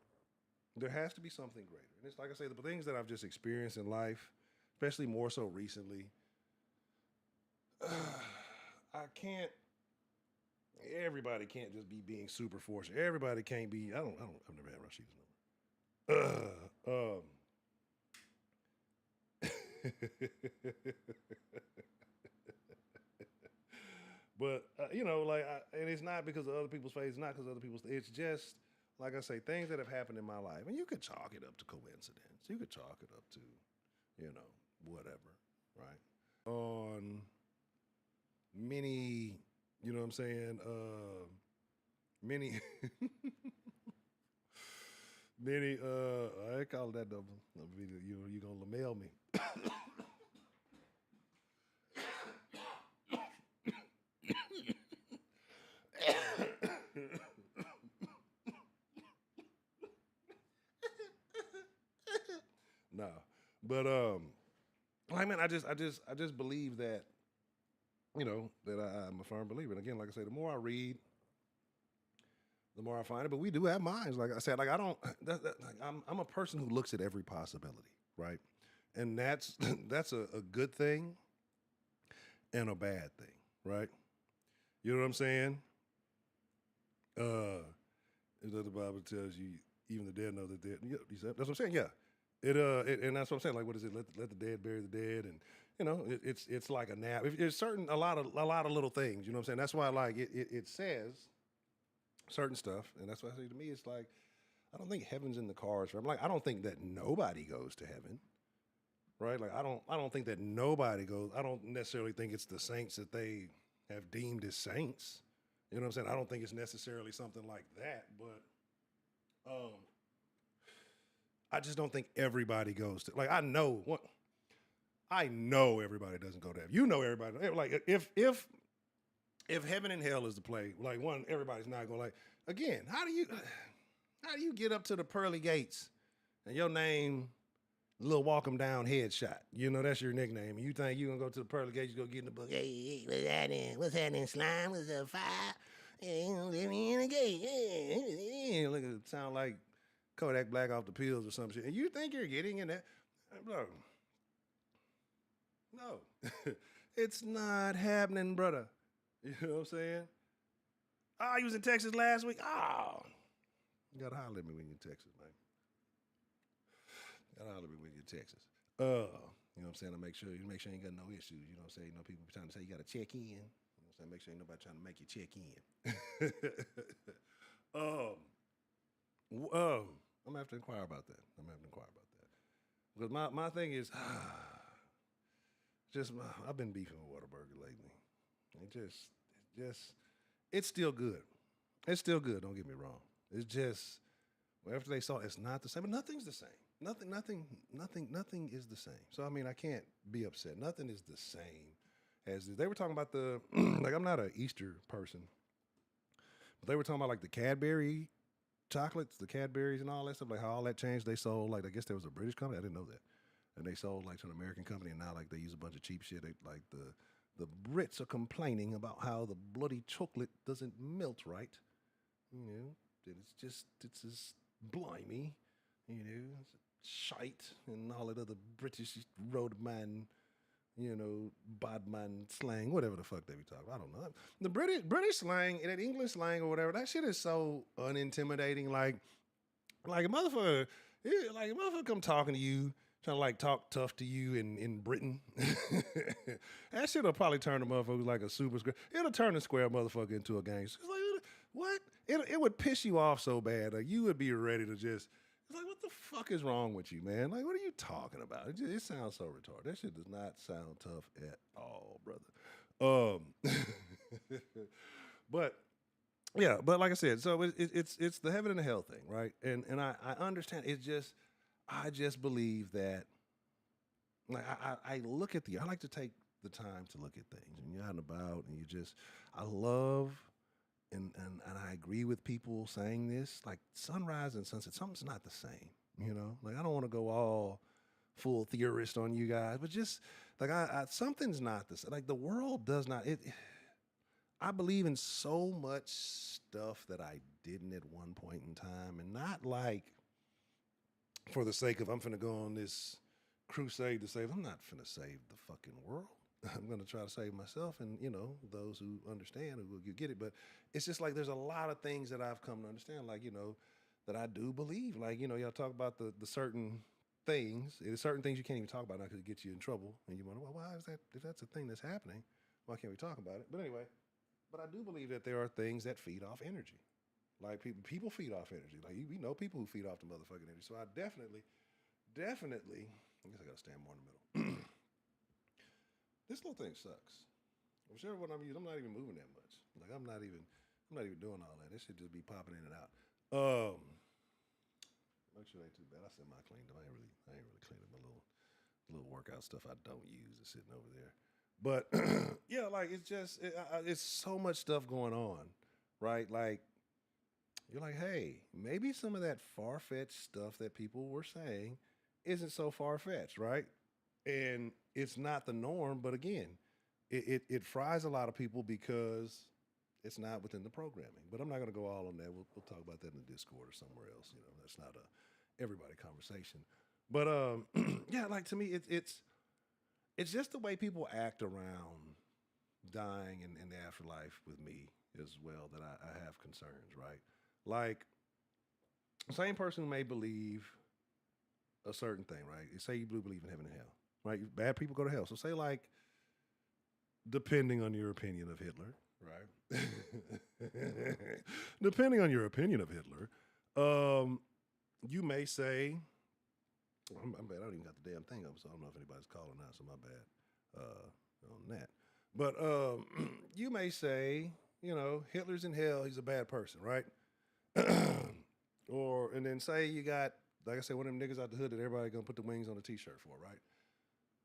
There has to be something greater. And it's like I say, the things that I've just experienced in life, especially more so recently, everybody can't just be being super fortunate. Everybody can't be, I've never had Rashida's number. But, you know, like, and it's not because of other people's faith, it's not because of other people's, it's just, like I say, things that have happened in my life. And you could chalk it up to coincidence. You could chalk it up to, you know, whatever, right? On many, you know what I'm saying, many, I call that number. You gonna mail me. No, but I mean, I just believe that, you know, that I'm a firm believer. And again, like I say, the more I read, the more I find it. But we do have minds, like I said. Like I don't. Like, I'm a person who looks at every possibility, right? And that's that's a good thing and a bad thing, right? You know what I'm saying? The Bible tells you, even the dead know the dead. Yeah, that's what I'm saying. Yeah, and that's what I'm saying. Like, what is it? Let the dead bury the dead, and you know, it's like a nap. It's a lot of little things. You know what I'm saying? That's why, like, it says certain stuff, and that's why I say, to me, it's like, I don't think heaven's in the cards. I'm like, I don't think that nobody goes to heaven, right? Like, I don't think that nobody goes. I don't necessarily think it's the saints that they have deemed as saints. You know what I'm saying? I don't think it's necessarily something like that, but I just don't think everybody goes to. Like, I know everybody doesn't go to heaven. You know everybody. Like, if heaven and hell is the play, like, one, everybody's not going. Like, again, how do you get up to the pearly gates and your name, Lil Walk 'em Down Headshot? You know, that's your nickname. And you think you gonna go to the pearly gates, you go get in the book. Hey, what's happening? What's happening, slime? What's up, fire? Hey, let me in the gate. Yeah. Look, it sound like Kodak Black off the pills or some shit. And you think you're getting in that? Bro, no. It's not happening, brother. You know what I'm saying? Oh, you was in Texas last week? Oh. You gotta holler at me when you're in Texas, man. Gotta holler at me when you're in Texas. You know what I'm saying? To make sure you ain't got no issues. You know what I'm saying? You know, people be trying to say you gotta check in. You know what I'm saying? Make sure ain't nobody trying to make you check in. I'm gonna have to inquire about that. Because my thing is, I've been beefing with Whataburger lately. It's still good. It's still good. Don't get me wrong. It's just after they saw it's not the same. But nothing's the same. Nothing is the same. So I mean, I can't be upset. Nothing is the same as they were talking about the like. I'm not an Easter person, but they were talking about like the Cadbury chocolates, the Cadburys and all that stuff. Like how all that changed. They sold like I guess there was a British company. I didn't know that, and they sold like to an American company, and now like they use a bunch of cheap shit. They, like the Brits are complaining about how the bloody chocolate doesn't melt right. You know, it's just blimey. You know, shite and all that other British roadman, badman slang, whatever the fuck they be talking about. I don't know. The British slang, that English slang or whatever, that shit is so unintimidating. Like a motherfucker, like a motherfucker come talking to you, trying to like talk tough to you in Britain. That shit'll probably turn the motherfucker like a super square. It'll turn the square motherfucker into a gangster. It's like, what? It would piss you off so bad. Like you would be ready to just. It's like, what the fuck is wrong with you, man? Like, what are you talking about? It sounds so retarded. That shit does not sound tough at all, brother. But yeah, but like I said, so it's the heaven and the hell thing, right? And I understand. I just believe that. Like I look at I like to take the time to look at things, and you're out and about, and I love. And I agree with people saying this, like sunrise and sunset, something's not the same, Like I don't want to go all full theorist on you guys, but just like something's not the same. Like the world does not. I believe in so much stuff that I didn't at one point in time, and not like for the sake of I'm finna go on this crusade to save. I'm not finna save the fucking world. I'm going to try to save myself and, those who understand who will get it. But it's just like there's a lot of things that I've come to understand, like, that I do believe. Like, y'all talk about the certain things. There's certain things you can't even talk about now because it gets you in trouble. And you wonder, well, why is that? If that's a thing that's happening, why can't we talk about it? But anyway, I do believe that there are things that feed off energy. Like people feed off energy. Like we know people who feed off the motherfucking energy. So I definitely, I guess I got to stand more in the middle. This little thing sucks. Whichever one I'm using, I'm not even moving that much. Like I'm not even doing all that. This should just be popping in and out. Make sure it ain't too bad. I said my cleaned up. I ain't really cleaned up my little workout stuff I don't use is sitting over there. But yeah, like it's so much stuff going on, right? Like you're like, hey, maybe some of that far-fetched stuff that people were saying isn't so far-fetched, right? And it's not the norm, but again, it fries a lot of people because it's not within the programming. But I'm not going to go all on that. We'll talk about that in the Discord or somewhere else. That's not a everybody conversation. But yeah, like to me, it's just the way people act around dying and the afterlife with me as well that I have concerns, right? Like, same person who may believe a certain thing, right? Say you believe in heaven and hell. Right, bad people go to hell. So say like, depending on your opinion of Hitler, right? Depending on your opinion of Hitler, you may say, I'm bad. I don't even got the damn thing up, so I don't know if anybody's calling out. So my bad on that. But you may say, Hitler's in hell. He's a bad person, right? And then say you got, like I said, one of them niggas out the hood that everybody gonna put the wings on a t-shirt for, right?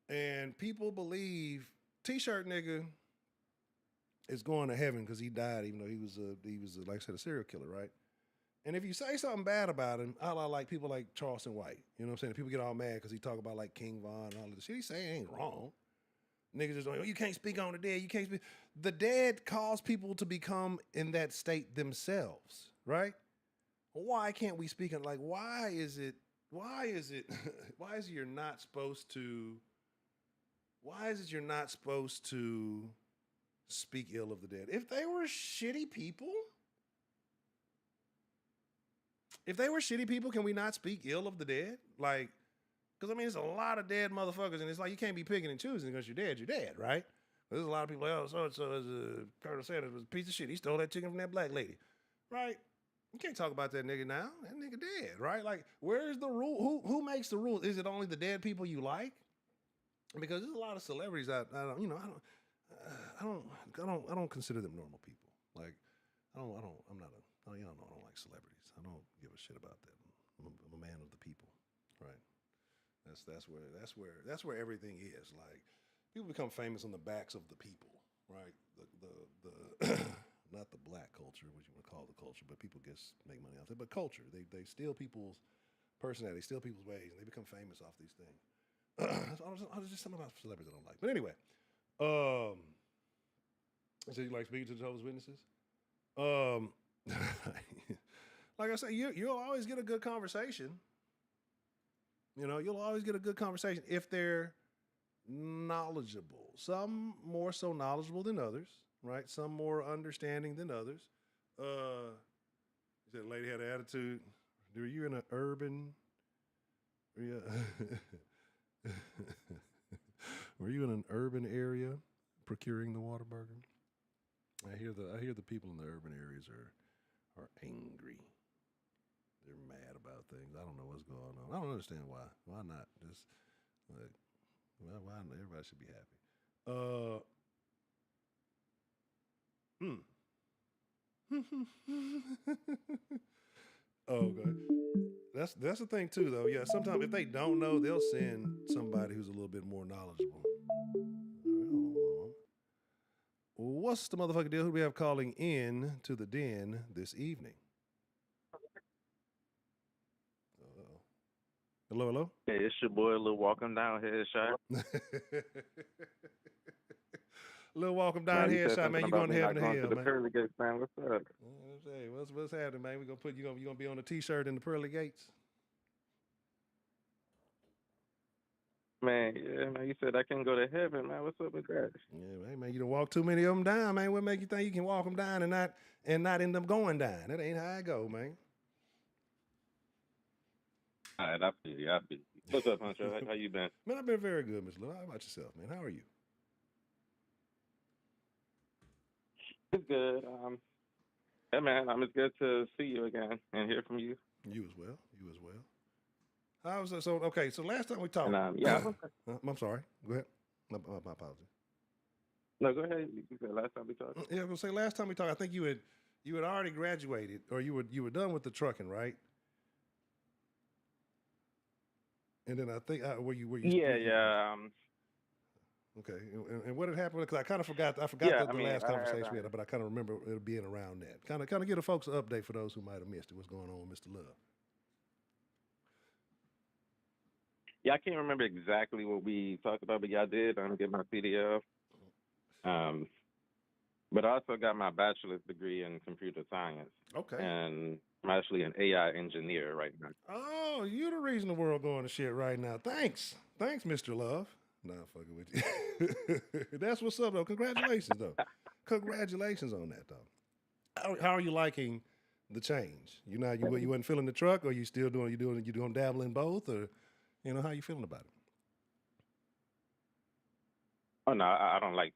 And people believe t-shirt nigga is going to heaven because he died, even though he was like I said, a serial killer, right? And if you say something bad about him, I like people like Charleston White, you know what I'm saying? People get all mad because he talk about like King Von and all of the shit he say ain't wrong. Niggas just like, you can't speak on the dead. You can't speak. The dead cause people to become in that state themselves, right? Why can't we speak on why is it you're not supposed to? Why is it you're not supposed to speak ill of the dead? If they were shitty people, can we not speak ill of the dead? Like, because I mean, there's a lot of dead motherfuckers, and it's like you can't be picking and choosing because you're dead, right? There's a lot of people like, oh, so is Colonel Sanders was a piece of shit. He stole that chicken from that black lady, right? You can't talk about that nigga now. That nigga dead, right? Like, where's the rule? Who makes the rules? Is it only the dead people you like? Because there's a lot of celebrities I don't, I don't consider them normal people. Like, I'm not a, I don't like celebrities. I don't give a shit about that. I'm a man of the people, right? That's where everything is. Like, people become famous on the backs of the people, right? The not the black culture, what you want to call the culture, but people make money off it. But culture, they steal people's personality, steal people's ways, and they become famous off these things. I was just something about celebrities I don't like. But anyway, so you like speaking to the Jehovah's Witnesses? Like I say, you'll always get a good conversation. You'll always get a good conversation if they're knowledgeable. Some more so knowledgeable than others, right? Some more understanding than others. You said the lady had an attitude. Were you in an urban? Were you in an urban area procuring the Whataburger? I hear the people in the urban areas are angry. They're mad about things. I don't know what's going on. I don't understand why. Why not? Just like, why everybody should be happy. Okay. That's the thing too, though. Yeah, sometimes if they don't know, they'll send somebody who's a little bit more knowledgeable. What's the motherfucking deal? Who do we have calling in to the den this evening? Hello, hello. Hey, it's your boy, Lil Welcome Down here, Shy. Lil Welcome Down here, Shy, man. You going to heaven or hell, the man? Pearly Gates, man. What's up? Hey, what's happening, man? We gonna put you gonna be on a T-shirt in the Pearly Gates. Man, yeah, man. You said I can't go to heaven, man. What's up with that? Yeah, man. You don't walk too many of them down, man. What make you think you can walk them down and not end up going down? That ain't how I go, man. All right, I feel you. What's up, Hunter? How you been? Man, I've been very good, Miss Lil. How about yourself, man? How are you? It's good. Yeah, man. It's good to see you again and hear from you. You as well. How was that? So, okay. So last time we talked. And, yeah. I'm sorry. Go ahead. My apologies. No, go ahead. You said last time we talked. Yeah, I was gonna say last time we talked. I think you had already graduated, or you were done with the trucking, right? And then I think were you? Yeah. Okay, and what had happened? Because I kind of forgot. I forgot the last conversation we had, but I kind of remember it being around that. Kind of give the folks an update for those who might have missed it. What's going on with Mr. Love? Yeah, I can't remember exactly what we talked about, but yeah, I did get my CDL. But I also got my bachelor's degree in computer science. Okay. And I'm actually an AI engineer right now. Oh, you're the reason the world going to shit right now. Thanks, Mr. Love. Nah, fucking with you. That's what's up, though. Congratulations, though. Congratulations on that, though. How are you liking the change? You wasn't feeling the truck, or you still doing? You doing dabble in both, or how you feeling about it? Oh no, I don't like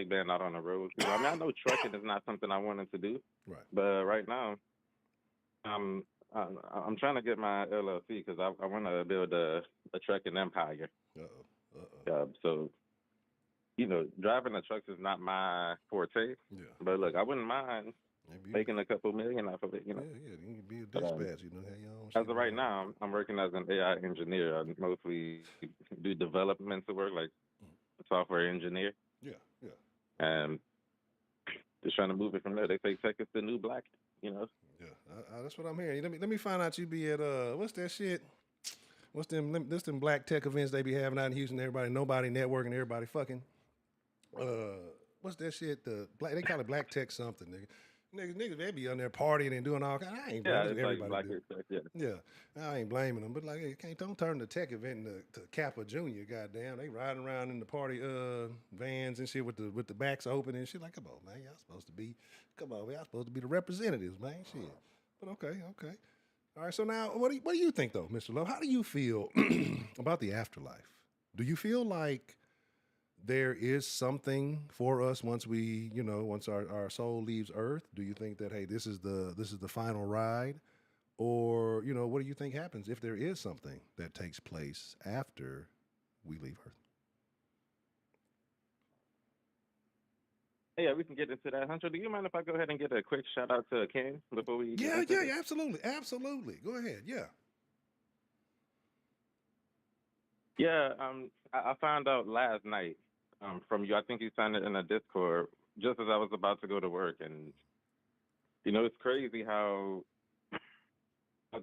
being out on the road. I know trucking is not something I wanted to do. Right. But right now, I'm trying to get my LLC because I want to build a trucking empire. So, driving the trucks is not my forte. Yeah. But look, I wouldn't mind making a couple million off of it. Yeah, you can be a dispatch. As of right now, I'm working as an AI engineer. I mostly do developmental work, like software engineer. Yeah. And just trying to move it from there. They say tech is the new black. Yeah, that's what I'm hearing. Let me find out you be at what's that shit? What's them black tech events they be having out in Houston? Nobody networking, everybody fucking. What's that shit? They call it black tech something, nigga. Niggas, they be on there partying and doing all kinds. I ain't blaming everybody. Like tech, yeah, I ain't blaming them, but like, hey, don't turn the tech event to Kappa Junior. Goddamn, they riding around in the party vans and shit with the backs open and shit. Like, come on, man, y'all supposed to be the representatives, man. Shit, but okay. All right, so now, what do you think, though, Mr. Love? How do you feel about the afterlife? Do you feel like there is something for us once we, once our soul leaves Earth? Do you think that, hey, this is the final ride, or what do you think happens if there is something that takes place after we leave Earth? Yeah, we can get into that. Hunter, do you mind if I go ahead and get a quick shout out to Ken before we get Yeah, into yeah, this? yeah, absolutely, absolutely. Go ahead. Yeah. Yeah, I found out last night from you. I think you signed it in a Discord just as I was about to go to work, and it's crazy how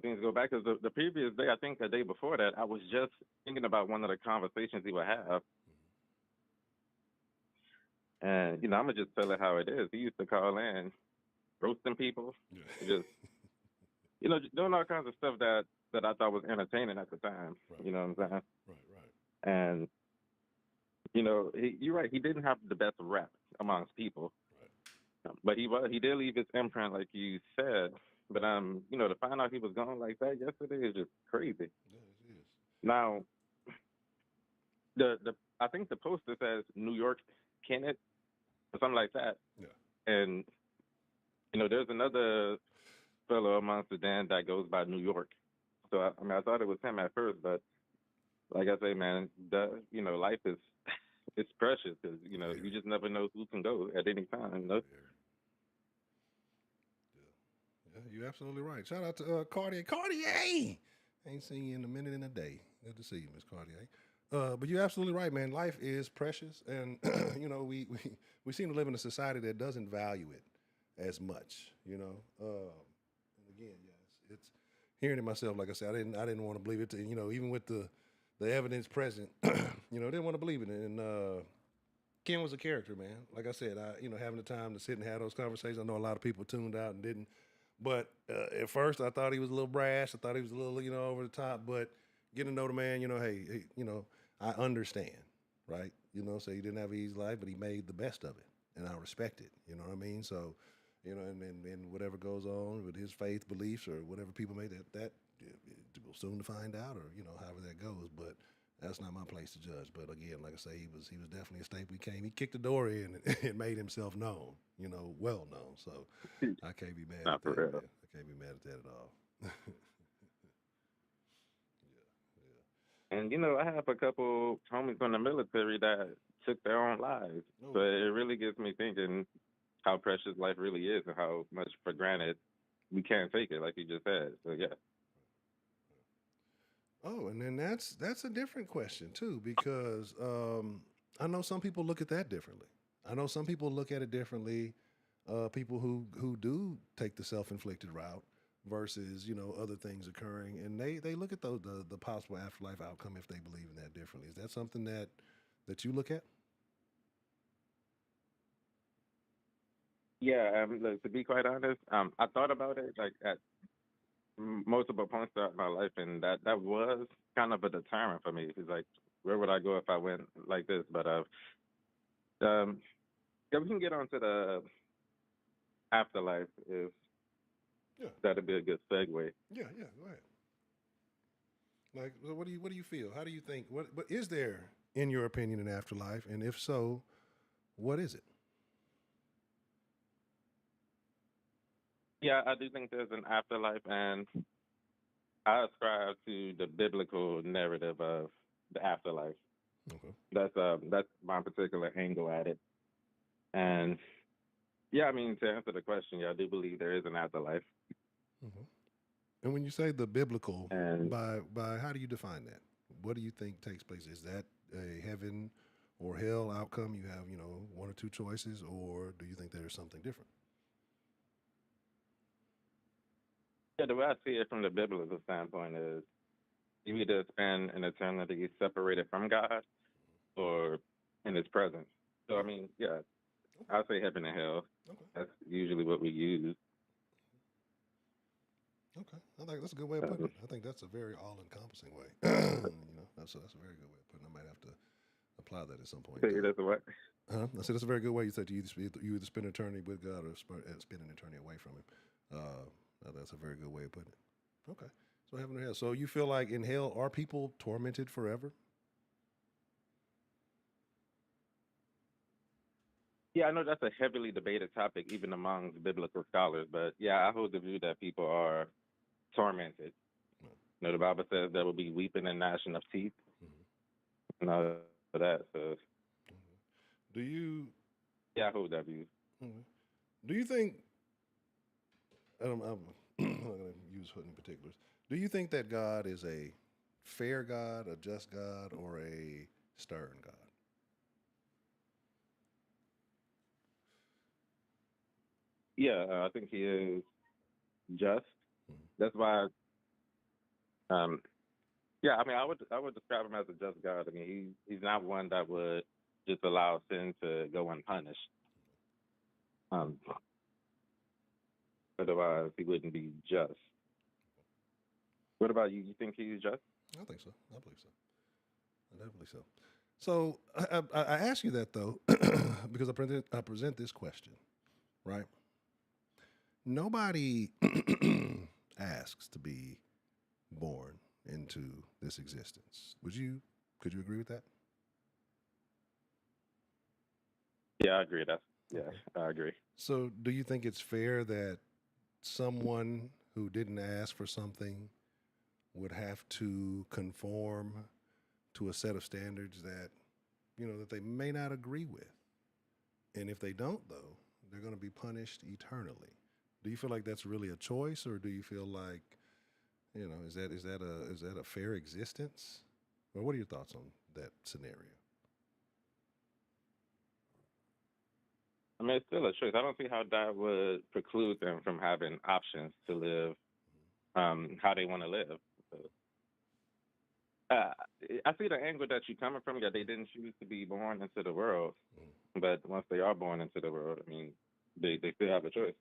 things go back. Because the previous day, I think the day before that, I was just thinking about one of the conversations he would have, and I'm gonna just tell it how it is. He used to call in roasting people, Yeah. just doing all kinds of stuff that I thought was entertaining at the time. Right. You know what I'm saying? Right. Right. And you're right. He didn't have the best rep amongst people, but he did leave his imprint, like you said. But to find out he was gone like that yesterday is just crazy. Yeah, it is. Now, the I think the poster says New York, Kenneth, or something like that. Yeah. And there's another fellow amongst the band that goes by New York. So I thought it was him at first, but like I say, man, life is it's precious because you just never know who can go at any time. Yeah, you're absolutely right. Shout out to Cartier. Cartier! Ain't seen you in a minute and a day. Good to see you, Miss Cartier. But you're absolutely right, man. Life is precious, and we seem to live in a society that doesn't value it as much. And again, yes, it's hearing it myself. Like I said, I didn't want to believe it. Even with the evidence present, didn't want to believe it. And Ken was a character, man. Like I said, having the time to sit and have those conversations. I know a lot of people tuned out and didn't. But at first, I thought he was a little brash. I thought he was a little, over the top. But getting to know the man, hey, I understand, right? So he didn't have an easy life, but he made the best of it, and I respect it. You know what I mean? So, and whatever goes on with his faith beliefs or whatever people make that we'll soon to find out, or however that goes. But that's not my place to judge. But again, like I say, he was definitely a staple. He kicked the door in and made himself known, well known. So I can't be mad at that, man. I can't be mad at that at all. And I have a couple homies from the military that took their own lives. Oh. So it really gets me thinking how precious life really is and how much for granted we can't take it, like you just said. So yeah. Oh, and then that's a different question too, because I know some people look at that differently. I know some people look at it differently. People who do take the self-inflicted route versus other things occurring, and they look at the possible afterlife outcome if they believe in that differently. Is that something that you look at? Yeah, look, to be quite honest, I thought about it like at multiple points throughout my life, and that was kind of a deterrent for me. It's like, where would I go if I went like this? But yeah, we can get on to the afterlife if that'd be a good segue. Yeah, go ahead. Like, what do you feel? How do you think? What is there, in your opinion, an afterlife? And if so, what is it? Yeah, I do think there's an afterlife, and I ascribe to the biblical narrative of the afterlife. Okay. That's my particular angle at it. And yeah, I mean, to answer the question, yeah, I do believe there is an afterlife. Mm-hmm. And when you say the biblical, and by how do you define that? What do you think takes place? Is that a heaven or hell outcome? You have one or two choices, or do you think there's something different? yeah, the way I see it from the biblical standpoint is you either spend an eternity separated from God or in His presence. So I mean, yeah, I say heaven and hell. Okay. That's usually what we use. Okay, I think that's a good way of putting it. I think that's a very all-encompassing way. That's a very good way of putting it. I might have to apply that at some point. Say that's what? I said that's a very good way. You said you either spend eternity with God or spend an eternity away from Him. That's a very good way of putting it. Okay, so heaven or hell. So you feel like in hell are people tormented forever? Yeah, I know that's a heavily debated topic, even among biblical scholars. But yeah, I hold the view that people are tormented. You know, the Bible says there will be weeping and gnashing of teeth, and all of that. So Do you yeah, I hold that view. do you think I'm not going to use any particulars. Do you think that God is a fair God, a just God, or a stern God? Yeah, I think he is just. That's why. Um, yeah, I mean, I would describe him as a just God. I mean, he's not one that would just allow sin to go unpunished. Um, Otherwise, he wouldn't be just. What about you? You think he's just? I think so. I believe so. I definitely so. So I ask you that though because I present this question, right? Nobody asks to be born into this existence. Could you agree with that? Yeah, I agree. I agree. So do you think it's fair that someone who didn't ask for something would have to conform to a set of standards that that they may not agree with? And if they don't, though, they're going to be punished eternally. Do you feel like that's really a choice, or do you feel like, is that a fair existence? Or what are your thoughts on that scenario? I mean, it's still a choice. I don't see how that would preclude them from having options to live how they want to live. Uh, I see the angle that you're coming from, that they didn't choose to be born into the world, but once they are born into the world, I mean, they still have a choice.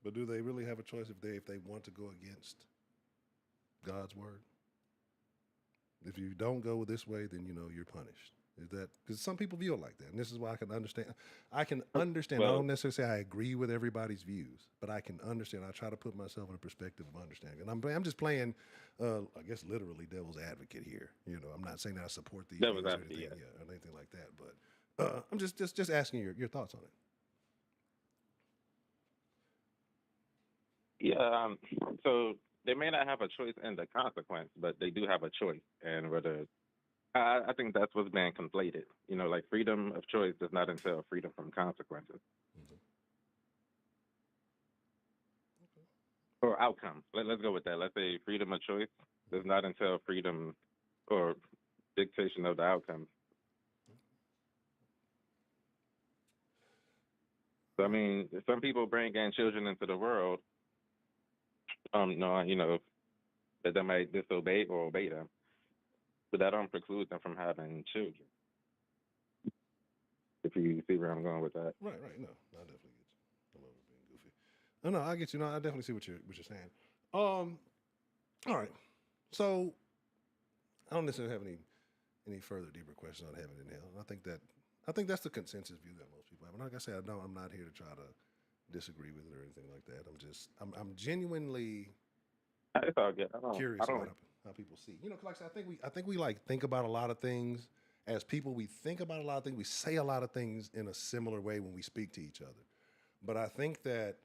But do they really have a choice if they want to go against God's word? If you don't go this way, then you're punished. Is that because some people view it like that, and this is why I can understand. I can understand. Well, I don't necessarily say I agree with everybody's views, but I can understand. I try to put myself in a perspective of understanding, and I'm just playing, I guess literally devil's advocate here. I'm not saying that I support these that was views or after, anything, yeah. or anything like that, but I'm just asking your thoughts on it. Yeah, so they may not have a choice in the consequence, but they do have a choice. And whether I think that's what's being conflated. Like freedom of choice does not entail freedom from consequences or outcome. Let's go with that. Let's say freedom of choice does not entail freedom or dictation of the outcome. So I mean, some people bring in children into the world, no, that they might disobey or obey them, but that don't preclude them from having children. If you see where I'm going with that. Right. No, I definitely get you. I'm over being goofy. No, I get you. No, I definitely see what you're saying. All right. So I don't necessarily have any further deeper questions on heaven and hell. I think that's the consensus view that most people have. And like I said, I'm not here to try to disagree with it or anything like that. I'm genuinely It's all good. curious about how people see. Cause like I said, I think we like think about a lot of things as people. We think about a lot of things. We say a lot of things in a similar way when we speak to each other. But I think that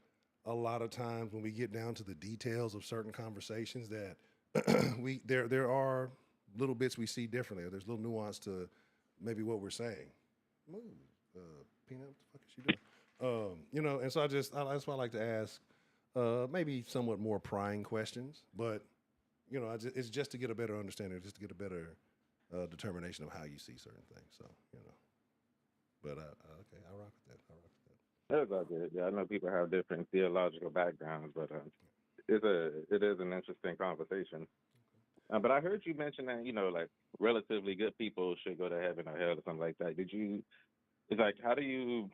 a lot of times when we get down to the details of certain conversations, that there are little bits we see differently. Or there's little nuance to maybe what we're saying. Move, Peanut. What the fuck is she doing? And so that's why I like to ask maybe somewhat more prying questions, but it's just to get a better understanding, just to get a better determination of how you see certain things. So but okay, I rock with that. That's all good. Yeah, I know people have different theological backgrounds, but it is an interesting conversation. But I heard you mention that like relatively good people should go to heaven or hell or something like that. It's like how do you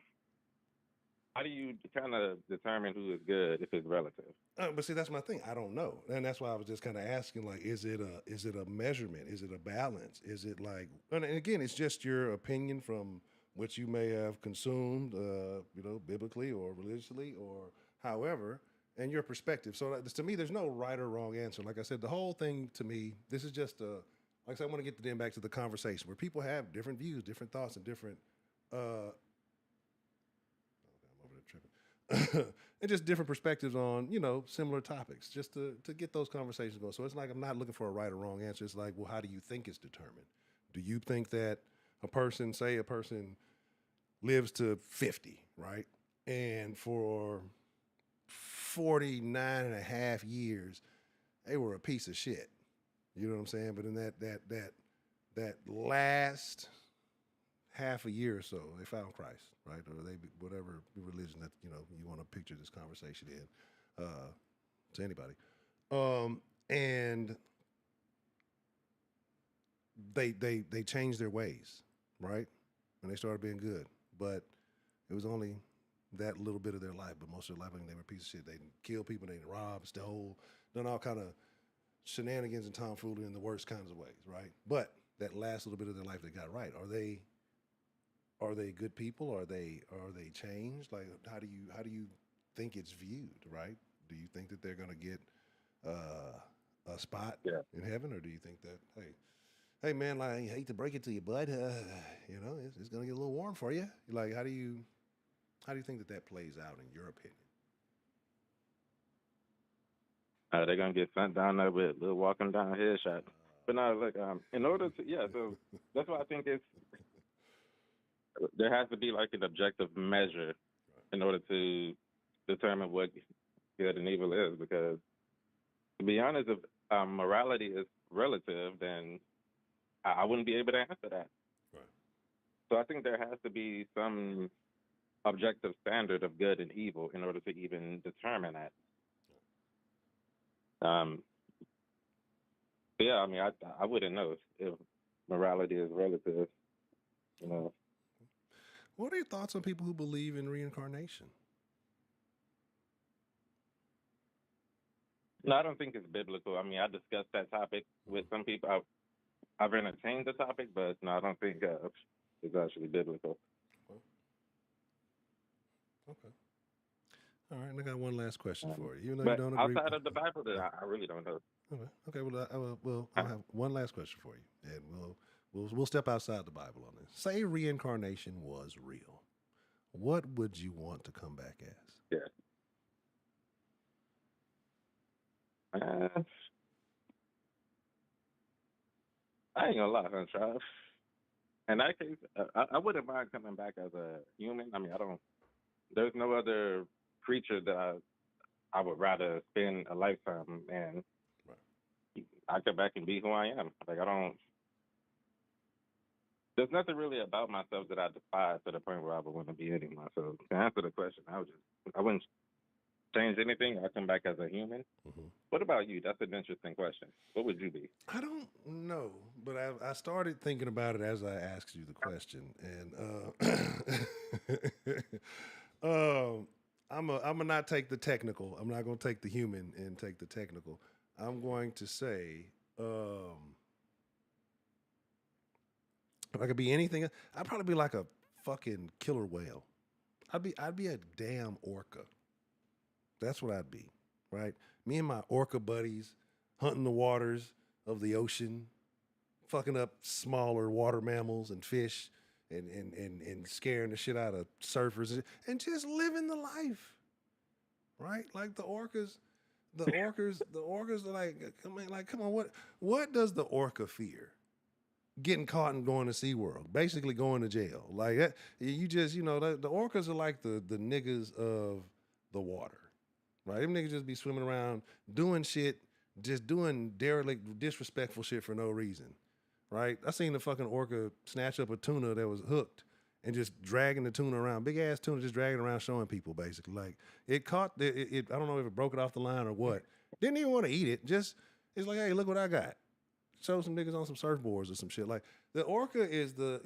kind of determine who is good if it's relative? But see, that's my thing. I don't know, and that's why I was just kind of asking, like, is it a measurement? Is it a balance? Is it like, and again, it's just your opinion from what you may have consumed, biblically or religiously or however, and your perspective. So to me, there's no right or wrong answer. Like I said, the whole thing to me, this is just like I said, I want to get back to the conversation where people have different views, different thoughts, and different I'm over there tripping. And just different perspectives on, similar topics, just to get those conversations going. So it's like I'm not looking for a right or wrong answer. It's like, well, how do you think it's determined? Do you think that a person lives to 50, right? And for 49 and a half years, they were a piece of shit. You know what I'm saying? But in that last half a year or so, they found Christ, right? Or they whatever religion that you want to picture this conversation in, to anybody, and they changed their ways, right? And they started being good, but it was only that little bit of their life. But most of their life, they were a piece of shit. They killed people, they robbed, stole, done all kind of shenanigans and tomfoolery in the worst kinds of ways, right? But that last little bit of their life they got right. Are they good people? Are they changed? Like, how do you think it's viewed, right? Do you think that they're gonna get a spot in heaven, or do you think that hey man, like, I hate to break it to you, bud, it's gonna get a little warm for you. Like, how do you think that plays out in your opinion? They're gonna get sent down there with a little walking down headshot. But no, look, in order to so that's why I think there has to be like an objective measure in order to determine what good and evil is. Because to be honest, if morality is relative, then I wouldn't be able to answer that. Right. So I think there has to be some objective standard of good and evil in order to even determine that. Yeah, I mean, I wouldn't know if morality is relative, What are your thoughts on people who believe in reincarnation? No, I don't think it's biblical. I mean, I discussed that topic with some people. I've entertained the topic, but no, I don't think it's actually biblical. Okay. All right, and I got one last question for you. Even though but you don't agree, outside of the Bible, I really don't know. Okay. Well, I'll have one last question for you, and we'll step outside the Bible on this. Say reincarnation was real. What would you want to come back as? Yeah. I ain't gonna lie, huh, Trav? In that case, I wouldn't mind coming back as a human. I mean, there's no other creature that I would rather spend a lifetime and I come back and be who I am. Like, there's nothing really about myself that I despise to the point where I would want to be anymore. So to answer the question, I wouldn't change anything. I come back as a human. Mm-hmm. What about you? That's an interesting question. What would you be? I don't know, but I started thinking about it as I asked you the question, and I'm gonna not take the technical. I'm not gonna take the human and take the technical. I'm going to say, if I could be anything, I'd probably be like a fucking killer whale. I'd be a damn orca. That's what I'd be, right? Me and my orca buddies hunting the waters of the ocean, fucking up smaller water mammals and fish, and scaring the shit out of surfers and just living the life, right? Like the orcas are like, come on, what does the orca fear? Getting caught and going to SeaWorld, basically going to jail. Like that, you just, the orcas are like the niggas of the water, right? Them niggas just be swimming around doing shit, just doing derelict, disrespectful shit for no reason, right? I seen the fucking orca snatch up a tuna that was hooked and just dragging the tuna around, big ass tuna, just dragging around, showing people basically. Like it caught it. I don't know if it broke it off the line or what. Didn't even want to eat it. Just it's like, hey, look what I got. Show some niggas on some surfboards or some shit. Like the orca is the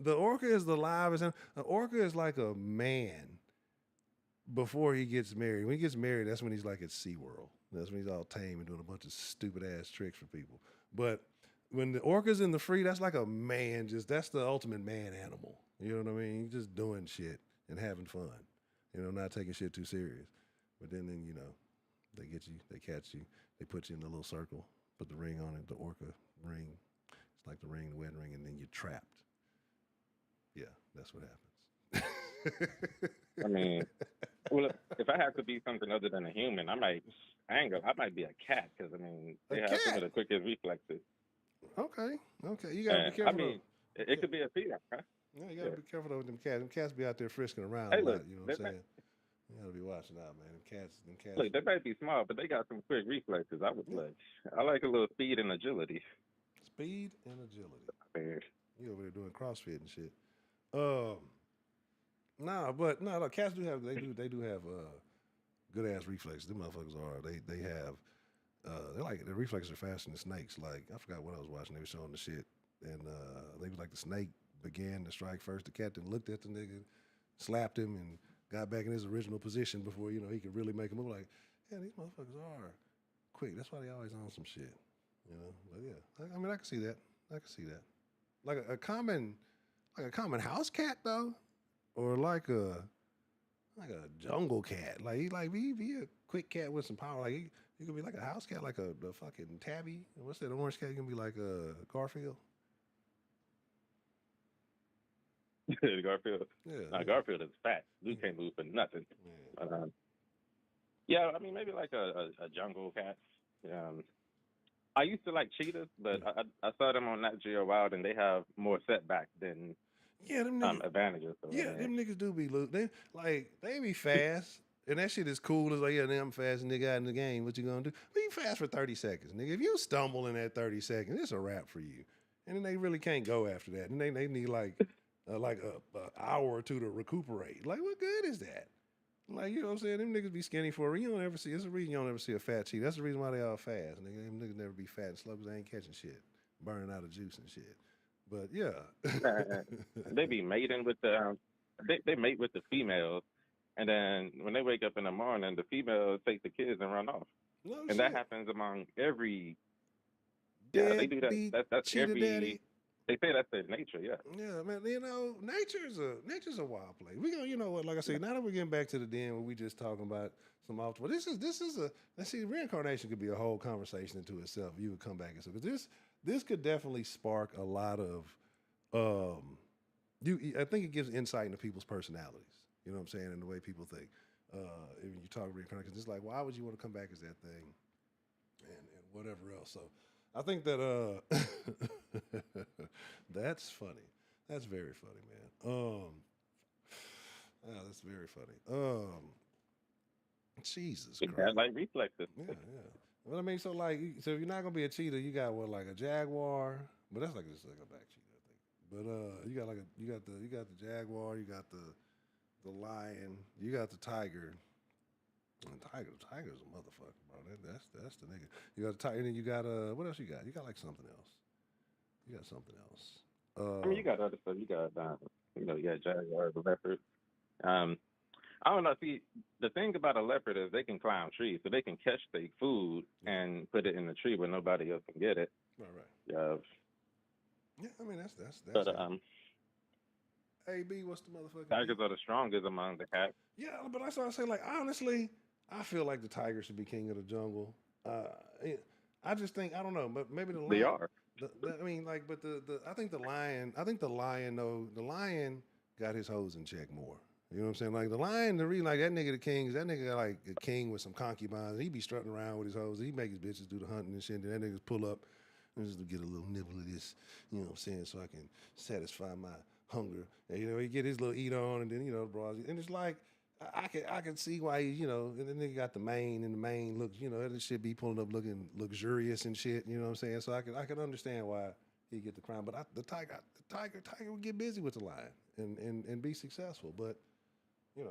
the orca is the livest. The orca is like a man before he gets married. When he gets married, that's when he's like at SeaWorld. That's when he's all tame and doing a bunch of stupid ass tricks for people. But when the orca's in the free, that's like a man. That's the ultimate man animal. You know what I mean? He's just doing shit and having fun. Not taking shit too serious. But then they get you, they catch you, they put you in a little circle, put the ring on it, the orca ring. It's like the ring, the wedding ring, and then you're trapped. Yeah, that's what happens. I mean, well, if I have to be something other than a human, I might be a cat because I mean A they have some of cat. the quickest reflexes. Okay. Okay. You gotta be I careful though. mean, it could be a female, huh? Yeah, you gotta Yeah. be careful though with them cats. Them cats be out there frisking around a Hey, look, lot. You know what they I'm might, saying? You gotta be watching out, man. Them cats. look, they might be small, but they got some quick reflexes. I would Yeah. like. I like a little speed and agility. Speed and agility. I mean, You over there doing CrossFit and shit. Um, nah, but no, no, cats do have they do have good ass reflexes. Them motherfuckers are they have they're like their reflexes are faster than snakes. Like I forgot what I was watching. They were showing the shit, and they was like the snake began to strike first. The cat then looked at the nigga, slapped him, and got back in his original position before he could really make a move. Like, yeah, these motherfuckers are quick. That's why they always on some shit. But yeah, I mean, I can see that. I can see that. Like a common house cat though, or like a jungle cat. Like he be a quick cat with some power. Like he could be like a house cat, like the fucking tabby. What's that orange cat? You can be like a Garfield. Garfield. Yeah. Garfield is fat. Dude can't move for nothing. Yeah. But, yeah, I mean maybe like a jungle cat. Um, I used to like cheetahs, but I saw them on Nat Geo Wild, and they have more setbacks than Yeah, them niggas. advantages. So, Yeah, I them niggas do be loose. They be fast. And that shit is cool. It's like, yeah, I'm fast nigga out in the game. What you gonna do? Be fast for 30 seconds, nigga. If you stumble in that 30 seconds, it's a wrap for you. And then they really can't go after that. And they need like a hour or two to recuperate. Like, what good is that? Like, you know what I'm saying? Them niggas be skinny for a reason. You don't ever see. It's a reason you don't ever see a fat cheat. That's the reason why they all fast. Nigga, them niggas never be fat and slow because they ain't catching shit, burning out of juice and shit. But yeah, they be mating with they mate with the females, and then when they wake up in the morning, the females take the kids and run off. no And shit. that happens among every. Yeah, Dead they do that. beat That's cheetah every. daddy. They say that's their nature. Yeah. Yeah, man. Nature's a wild place. We gonna, you know what? Like I say, now that we're getting back to the den where we just talking about some off. Well, this is a. Let's see, reincarnation could be a whole conversation into itself. You would come back and so because this could definitely spark a lot of. I think it gives insight into people's personalities. You know what I'm saying, and the way people think. When you talk reincarnation, it's like, why would you want to come back as that thing, and whatever else. So. I think that that's funny. That's very funny, man. That's very funny. Jesus Christ. Yeah, like reflexes. Yeah. Well, I mean, so if you're not gonna be a cheetah, you got what, like a jaguar? But that's like just like a back cheetah, I think. But you got the jaguar, you got the lion, you got the tiger. And tiger's a motherfucker, bro. That's the nigga. You got the tiger, and then you got what else you got? You got like something else. You got something else. I mean, you got other stuff. You got you got jaguar, the leopard. I don't know. See, the thing about a leopard is they can climb trees, so they can catch their food and put it in the tree where nobody else can get it. Right. Yeah. Yeah, I mean that's. But AB, what's the motherfucker? tigers are the strongest among the cats. Yeah, but that's what I say. Like honestly, I feel like the tiger should be king of the jungle. I just think I don't know, but maybe the lion. They are. I mean, like, but I think the lion. I think the lion though. The lion got his hoes in check more. You know what I'm saying? Like the lion, the reason like that nigga the king is that nigga got like a king with some concubines. He be strutting around with his hoes. He make his bitches do the hunting and shit. And that niggas pull up and just get a little nibble of this. You know what I'm saying? So I can satisfy my hunger. And, he get his little eat on, and then bros. And it's like I can see why and then they got the mane, and the mane looks, that shit be pulling up looking luxurious and shit. You know what I'm saying? So I can understand why he get the crown, but the tiger would get busy with the lion and be successful. But I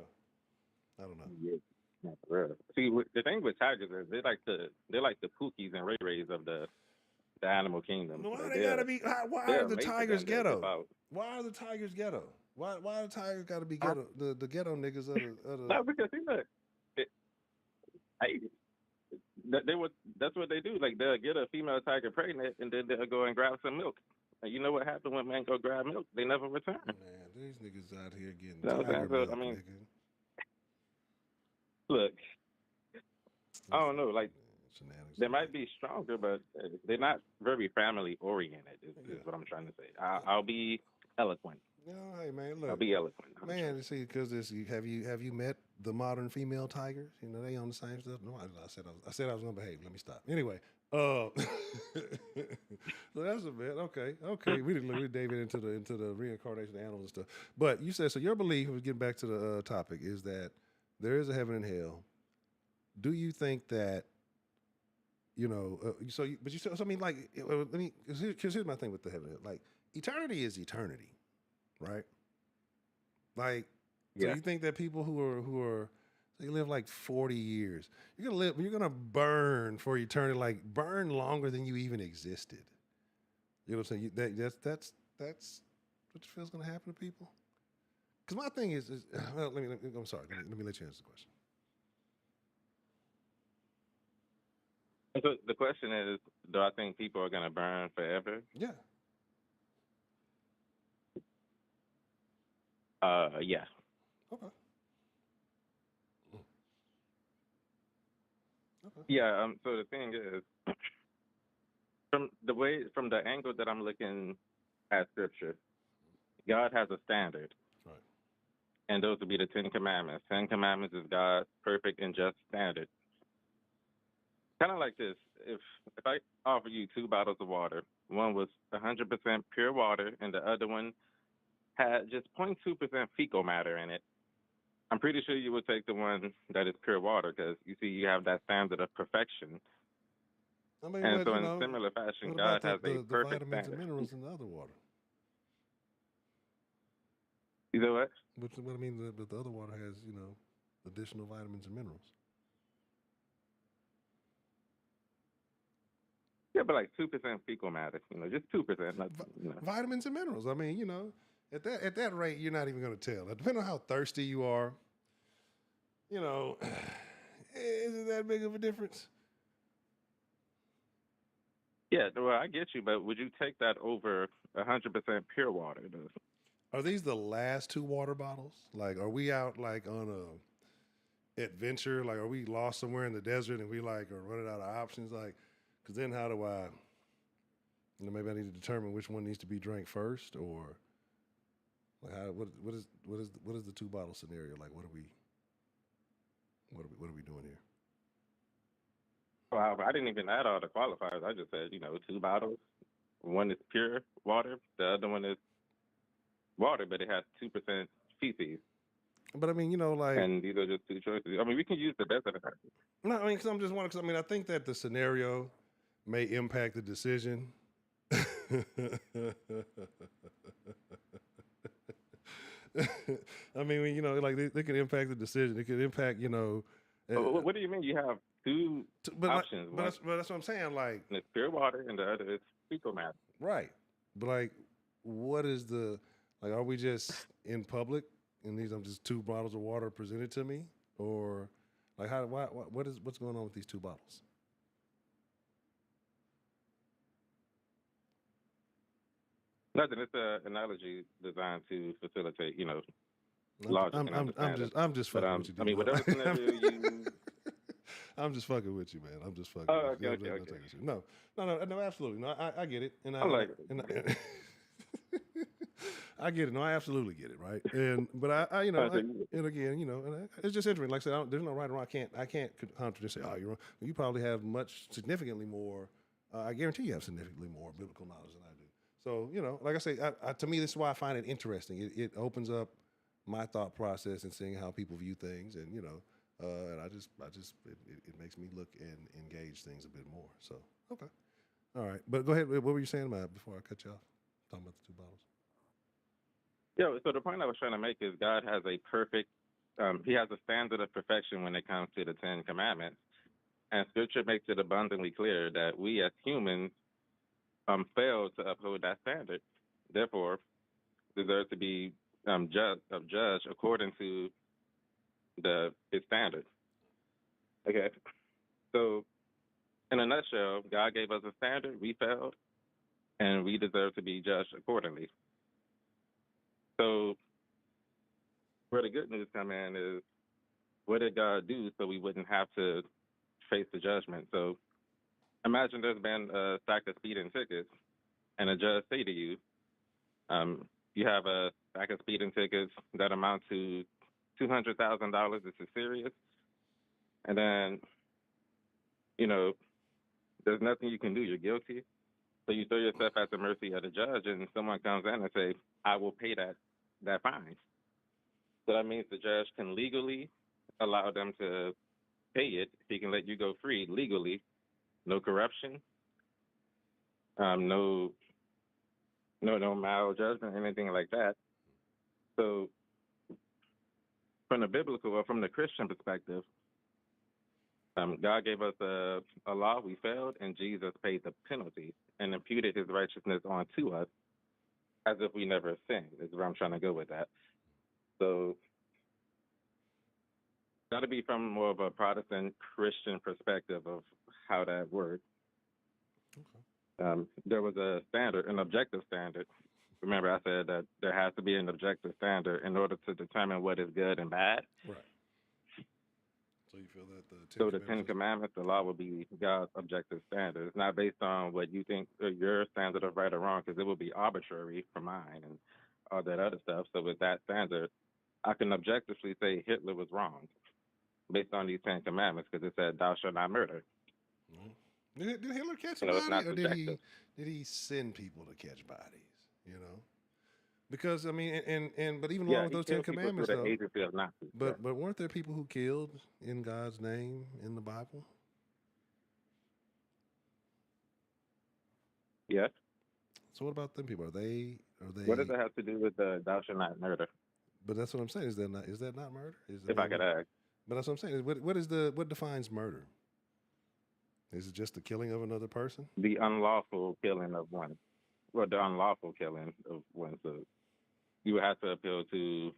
don't know. Yeah, not for real. See, the thing with tigers is they're like the Pookies and Ray Rays of the animal kingdom. No, why they gotta be? Why are the tigers ghetto? Why are the tigers ghetto? Why the tigers gotta be ghetto? The ghetto niggas of the. No, because that's what they do. Like they'll get a female tiger pregnant, and then they'll go and grab some milk. And you know what happened when men go grab milk? They never return. Man, these niggas out here getting tiger milk, nigga. Look, I don't know. Like they might be stronger, but they're not very family oriented. Is what I'm trying to say. I'll be eloquent. Hey man, look. I'll be eloquent. Man, see, because have you met the modern female tigers? You know, they on the same stuff. No, I said I was gonna behave. Let me stop. Anyway, so that's a bit okay. We David into the reincarnation of animals and stuff. But you said so. Your belief, getting back to the topic, is that there is a heaven and hell. Do you think that but you said so? I mean, like, let me. Because here's my thing with the heaven and hell. Like, eternity is eternity, right? Like, so you think that people who are they live like 40 years, you're gonna burn for eternity, like burn longer than you even existed. You know what I'm saying? That's what you feel is gonna happen to people. Because my thing is well, I'm sorry. Let me let you answer the question. So the question is, do I think people are going to burn forever? Yeah. Yeah. Okay. Okay. Yeah. So the thing is, from the angle that I'm looking at Scripture, God has a standard, Right. and those would be the Ten Commandments. Ten Commandments is God's perfect and just standard. Kind of like this: if I offer you 2 bottles of water, one was 100% pure water, and the other one had just 0.2% fecal matter in it, I'm pretty sure you would take the one that is pure water because you see you have that standard of perfection. I mean, And so in similar fashion, what God about has a the perfect vitamins standard. and minerals in the other water? You know what? What I mean, the other water has additional vitamins and minerals. Yeah, but like 2% fecal matter, just 2%. Vitamins and minerals. I mean, at that rate, you're not even going to tell. Depending on how thirsty you are, isn't that big of a difference? Yeah, well, I get you, but would you take that over 100% pure water? Are these the last 2 water bottles? Like, are we out like on a adventure? Like, are we lost somewhere in the desert and we like are running out of options? Like, because then how do I? Maybe I need to determine which one needs to be drank first, or like what is the 2 bottle scenario? Like, what are we doing here? Well, I didn't even add all the qualifiers. I just said, 2 bottles. One is pure water. The other one is water, but it has 2% feces. But I mean, like, and these are just 2 choices. I mean, we can use the best of it. No, I mean, because I'm just wondering. Because I think that the scenario may impact the decision. I mean, like they could impact the decision. It could impact, What do you mean? You have 2 options. But that's what I'm saying. Like, it's pure water, and the other is fecal matter. Right. But like, what is are we just in public and these are just 2 bottles of water presented to me, or like what's going on with these 2 bottles? Nothing. It's an analogy designed to facilitate, logic and understanding. I'm just fucking with you. I mean, whatever scenario you. I'm just fucking with you, man. I'm just fucking. Oh, with you. okay. No, absolutely. No, I get it, and I like it. I get it. No, I absolutely get it. Right, but I and again, and it's just interesting. Like I said, there's no right or wrong. I can't contradict. Say, oh, you're wrong. You probably have significantly more. I guarantee you have significantly more biblical knowledge than I do. So, like I say, to me, this is why I find it interesting. It opens up my thought process and seeing how people view things, and and it makes me look and engage things a bit more. So, okay, all right. But go ahead. What were you saying about before I cut you off? Talking about the 2 bottles. Yeah. So the point I was trying to make is God has a perfect. He has a standard of perfection when it comes to the 10 Commandments, and Scripture makes it abundantly clear that we as humans fail to uphold that standard. Therefore, deserve to be judged according to his standard. Okay. So, in a nutshell, God gave us a standard, we failed, and we deserve to be judged accordingly. So, where the good news come in is, what did God do so we wouldn't have to face the judgment? So, imagine there's been a stack of speeding tickets, and a judge say to you, you have a stack of speeding tickets that amount to $200,000. This is serious. And then, you know, there's nothing you can do. You're guilty. So you throw yourself at the mercy of the judge, and someone comes in and say, I will pay that fine. So that means the judge can legally allow them to pay it. He can let you go free legally. No corruption, no maljudgment, anything like that. So from the biblical or from the Christian perspective, God gave us a law, we failed, and Jesus paid the penalty and imputed his righteousness onto us as if we never sinned, is where I'm trying to go with that. So got to be from more of a Protestant Christian perspective of how that works. Okay. There was a standard, an objective standard. Remember, I said that there has to be an objective standard in order to determine what is good and bad. Right. So you feel that the Ten Commandments, the law, will be God's objective standard. It's not based on what you think your standard of right or wrong, because it will be arbitrary for mine and all that other stuff. So with that standard, I can objectively say Hitler was wrong based on these 10 Commandments, because it said, "Thou shalt not murder." Mm-hmm. Did Hitler catch a body, or did he send people to catch bodies? You know. Because I mean, but even along with those 10 Commandments, though, but weren't there people who killed in God's name in the Bible? Yes. So what about them people? Are they? What does that have to do with thou shalt not murder? But that's what I'm saying. Is that not murder? If I could ask. But that's what I'm saying. What defines murder? Is it just the killing of another person? The unlawful killing of one. Well, the unlawful killing of one. So you would have to appeal to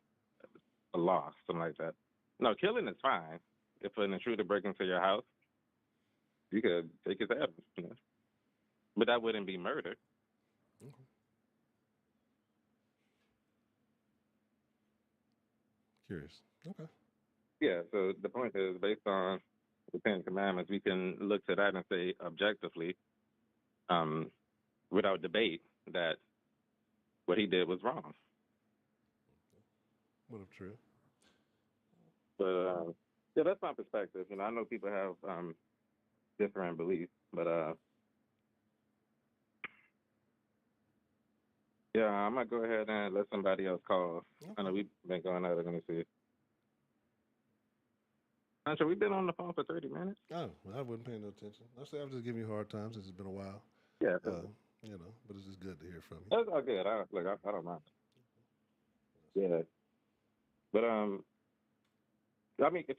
a law, something like that. No, killing is fine. If an intruder breaks into your house, you could take his evidence. You know? But that wouldn't be murder. Okay. Curious. Okay. Yeah, so the point is, based on the 10 Commandments, we can look to that and say objectively, without debate, that what he did was wrong. What if true? But yeah, that's my perspective. You know, I know people have different beliefs, but yeah, I'm gonna go ahead and let somebody else call. Okay. I know we've been going at it. Let me see. Ancho, we've been on the phone for 30 minutes. Oh, I wasn't paying no attention. I say I'm just giving you a hard time since it's been a while. Yeah. You know, but it's just good to hear from you. That's all good. I don't mind. Yeah. But I mean, if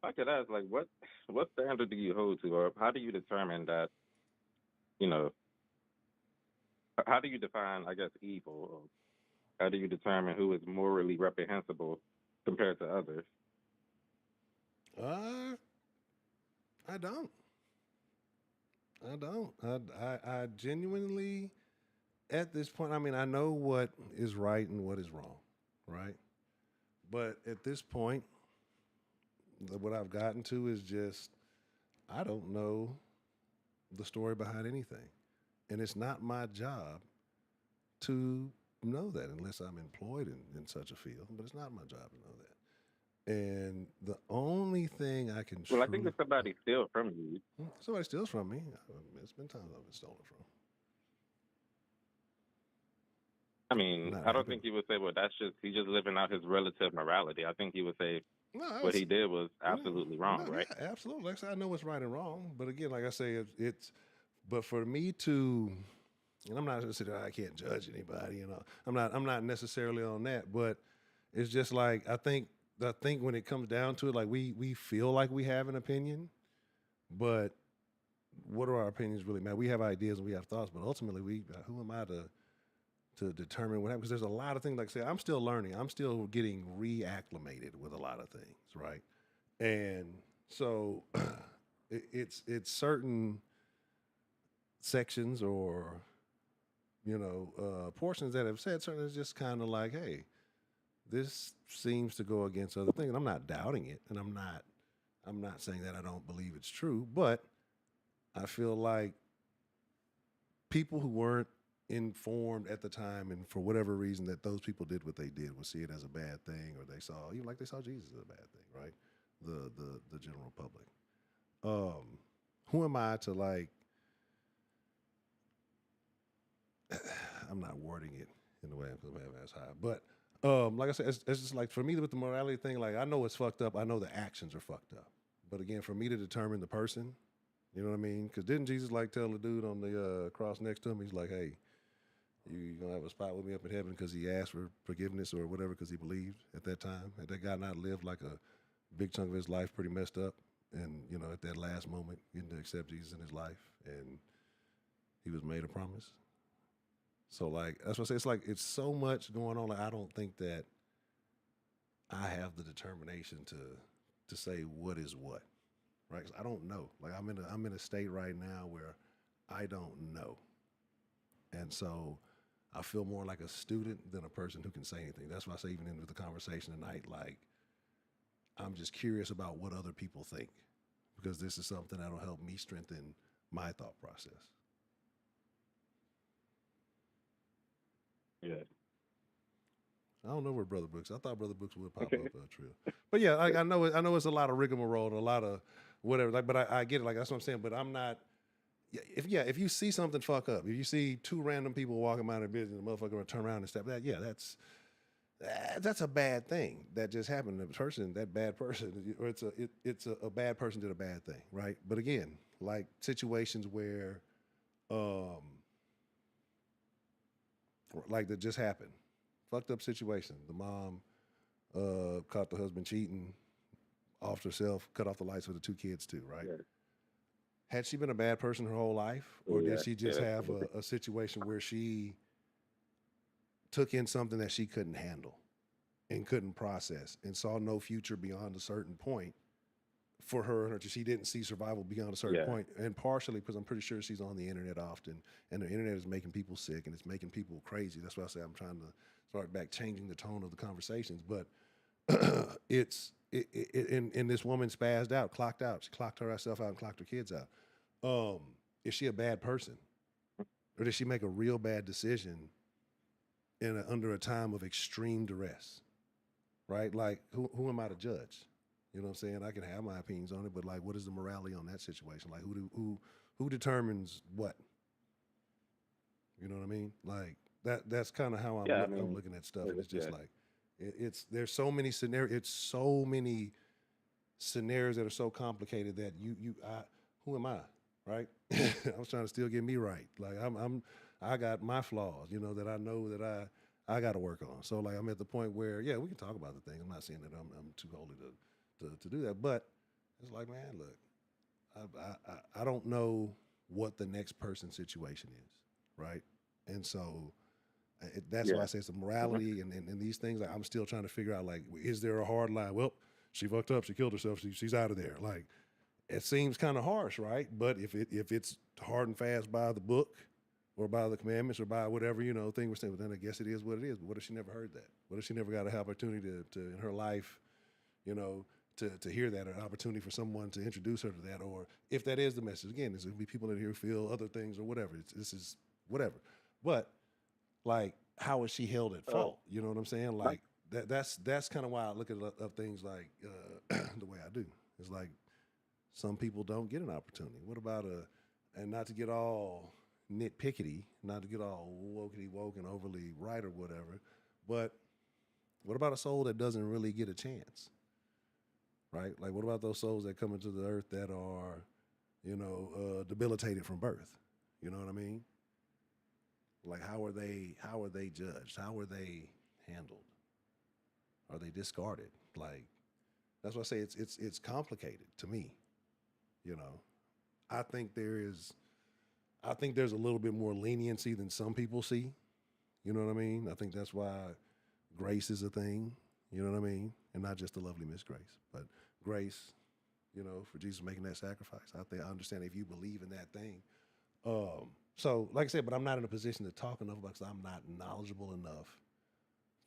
I could ask, like, what standard do you hold to, or how do you determine that? You know, how do you define, I guess, evil? Or how do you determine who is morally reprehensible compared to others? I don't. I genuinely, at this point, I mean, I know what is right and what is wrong, right? But at this point, what I've gotten to is just, I don't know the story behind anything. And it's not my job to know that unless I'm employed in such a field, but it's not my job to know that. And the only thing I can... Well, I think if somebody steals from you... Somebody steals from me. It's been times I've been stolen from. I mean, I don't think you would say, well, he's just living out his relative morality. I think you would say what he did was absolutely wrong, right? Yeah, absolutely. Like I said, I know what's right and wrong. But again, like I say, but for me to... And I'm not going to say that I can't judge anybody, you know. I'm not necessarily on that. But it's just like, I think when it comes down to it, like we feel like we have an opinion, but what do our opinions really matter? We have ideas and we have thoughts, but ultimately, who am I to determine what happens? Because there's a lot of things, like I say, I'm still learning. I'm still getting reacclimated with a lot of things, right? And so it's certain sections or, you know, portions that have said certain, it's just kind of like, hey, this seems to go against other things. And I'm not doubting it, and I'm not saying that I don't believe it's true, but I feel like people who weren't informed at the time, and for whatever reason that those people did what they did, would see it as a bad thing, or they saw, even like they saw Jesus as a bad thing, right? The general public. Who am I to like? I'm not wording it in the way I'm going to ass high, but like I said, it's just like for me with the morality thing. Like I know it's fucked up. I know the actions are fucked up, but again, for me to determine the person, you know what I mean? Because didn't Jesus like tell the dude on the cross next to him? He's like, "Hey, you gonna have a spot with me up in heaven," because he asked for forgiveness or whatever because he believed at that time. Had that guy not lived like a big chunk of his life pretty messed up, and you know at that last moment getting to accept Jesus in his life, and he was made a promise. So like that's what I say. It's like it's so much going on. Like I don't think that I have the determination to say what is what, right? 'Cause I don't know. Like I'm in a state right now where I don't know, and so I feel more like a student than a person who can say anything. That's why I say even into the conversation tonight, like I'm just curious about what other people think because this is something that'll help me strengthen my thought process. Yeah. I don't know where Brother Brooks. I thought Brother Brooks would pop up Trill. But yeah, I know I know it's a lot of rigmarole and a lot of whatever. Like, but I get it. Like that's what I'm saying. But I'm not. If you see something fuck up, if you see two random people walking by their business, the motherfucker gonna turn around and step that. Yeah, that's a bad thing that just happened. The person, that bad person, or it's a bad person did a bad thing, right? But again, like situations where, like that just happened. Fucked up situation. The mom caught the husband cheating, offed herself, cut off the lights for the two kids too, right? Yeah. Had she been a bad person her whole life, or did she just have a situation where she took in something that she couldn't handle and couldn't process and saw no future beyond a certain point for her, or she didn't see survival beyond a certain point, and partially because I'm pretty sure she's on the internet often, and the internet is making people sick and it's making people crazy. That's why I say I'm trying to start back changing the tone of the conversations. But and this woman spazzed out, clocked out. She clocked herself out and clocked her kids out. Is she a bad person, or did she make a real bad decision under a time of extreme duress? Right? Like who am I to judge? You know what I'm saying? I can have my opinions on it, but like, what is the morality on that situation? Like, who determines what? You know what I mean? Like that's kind of how I'm looking at stuff. And it's just like, there's so many scenarios. It's so many scenarios that are so complicated that who am I? Right? I was trying to still get me right. Like I got my flaws, you know, that I know that I got to work on. So like, I'm at the point where, we can talk about the thing. I'm not saying that I'm too holy to do that, but it's like, man, look, I don't know what the next person's situation is, right? And so that's why I say it's a morality and these things. Like, I'm still trying to figure out, like, is there a hard line? Well, she fucked up, she killed herself, she's out of there. Like, it seems kind of harsh, right? But if it's hard and fast by the book or by the commandments or by whatever, you know, thing we're saying, then I guess it is what it is. But what if she never heard that? What if she never got an opportunity to in her life, you know, to hear that, or an opportunity for someone to introduce her to that, or if that is the message. Again, there's going to be people in here who feel other things or whatever. This is whatever. But, like, how is she held at fault? You know what I'm saying? Like, that's kind of why I look at things like the way I do. It's like some people don't get an opportunity. What about and not to get all nitpickety, not to get all wokety woke and overly right or whatever, but what about a soul that doesn't really get a chance? Right? Like, what about those souls that come into the earth that are, you know, debilitated from birth? You know what I mean? Like, how are they judged? How are they handled? Are they discarded? Like, that's why I say it's complicated to me. You know, I think there's a little bit more leniency than some people see. You know what I mean? I think that's why grace is a thing. You know what I mean? And not just the lovely Miss Grace, but grace, you know, for Jesus making that sacrifice. I understand if you believe in that thing. So, like I said, but I'm not in a position to talk enough about, because I'm not knowledgeable enough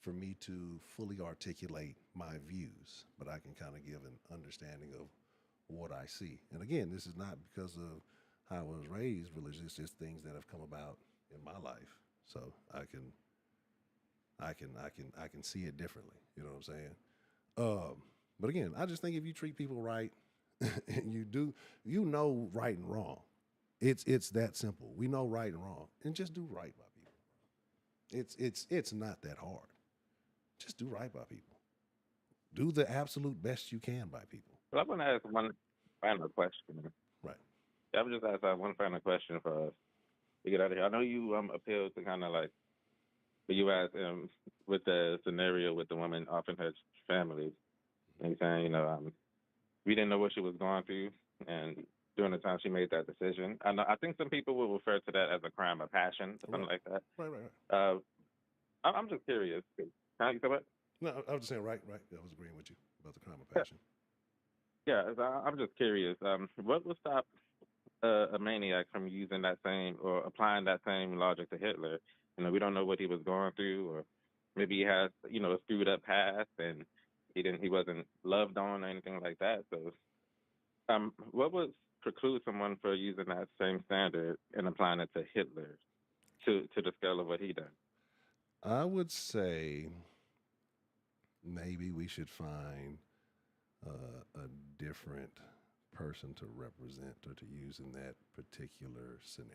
for me to fully articulate my views, but I can kind of give an understanding of what I see. And again, this is not because of how I was raised religious, it's just things that have come about in my life so I can see it differently. You know what I'm saying? But again, I just think if you treat people right, and you know right and wrong. It's that simple. We know right and wrong, and just do right by people. It's not that hard. Just do right by people. Do the absolute best you can by people. Well, I want to ask one final question. Right. I would just ask one final question for us to get out of here. I know you appealed to kind of like the U.S. With the scenario with the woman off in her family, and saying, we didn't know what she was going through, and during the time she made that decision. I think some people will refer to that as a crime of passion or something like that. Right. I'm just curious. Can you say what? No, I was just saying, right. I was agreeing with you about the crime of passion. Yeah, I'm just curious. What would stop a maniac from using that same or applying that same logic to Hitler? We don't know what he was going through, or maybe he has, a screwed up past, and he wasn't loved on or anything like that. So, what would preclude someone from using that same standard and applying it to Hitler, to the scale of what he done? I would say maybe we should find a different person to represent or to use in that particular scenario.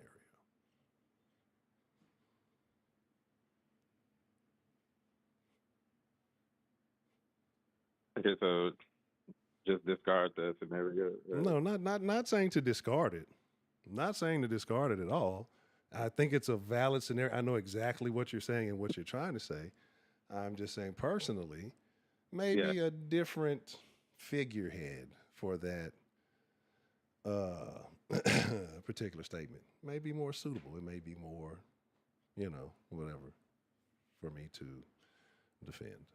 Okay, so just discard the scenario. No, not saying to discard it. Not saying to discard it at all. I think it's a valid scenario. I know exactly what you're saying and what you're trying to say. I'm just saying personally, maybe a different figurehead for that particular statement may be more suitable. It may be more, whatever, for me to defend.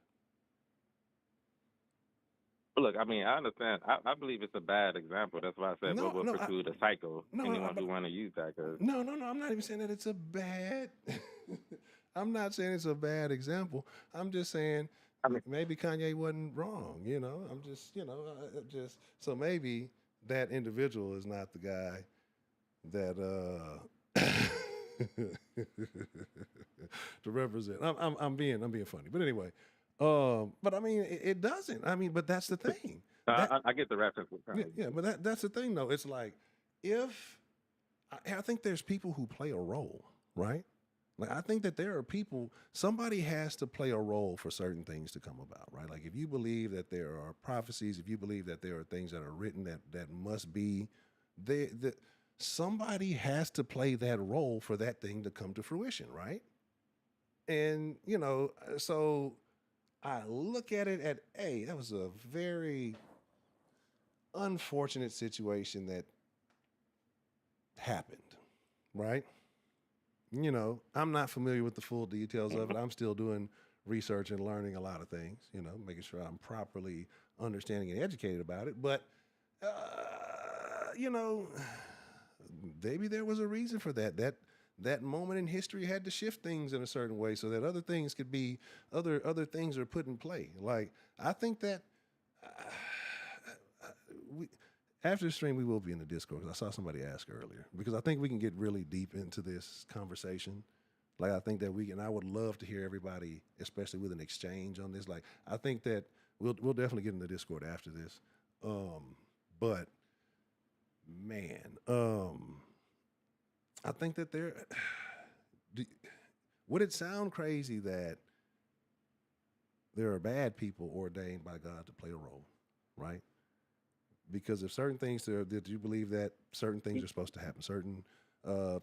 Look, I understand. I believe it's a bad example. That's why I said what would preclude a psycho, anyone who want to use that. No. I'm not even saying that it's a bad. I'm not saying it's a bad example. I'm just saying maybe Kanye wasn't wrong. I'm just so maybe that individual is not the guy that to represent. I'm being funny, but anyway. But it doesn't. But that's the thing. I get the reference. Yeah, but that's the thing, though. It's like if I think there's people who play a role, right? Like I think that there are people. Somebody has to play a role for certain things to come about, right? Like if you believe that there are prophecies, if you believe that there are things that are written that must be there, that somebody has to play that role for that thing to come to fruition, right? And so. I look at it that was a very unfortunate situation that happened, right? I'm not familiar with the full details of it. I'm still doing research and learning a lot of things, making sure I'm properly understanding and educated about it. But, maybe there was a reason for that. That moment in history had to shift things in a certain way so that other things could be other things are put in play. Like I think that after the stream we will be in the Discord because I saw somebody ask earlier because I think we can get really deep into this conversation. Like I think that I would love to hear everybody, especially with an exchange on this. Like I think that we'll definitely get in the Discord after this. But man, I think that would it sound crazy that there are bad people ordained by God to play a role, right? Because if certain things that you believe that certain things are supposed to happen, certain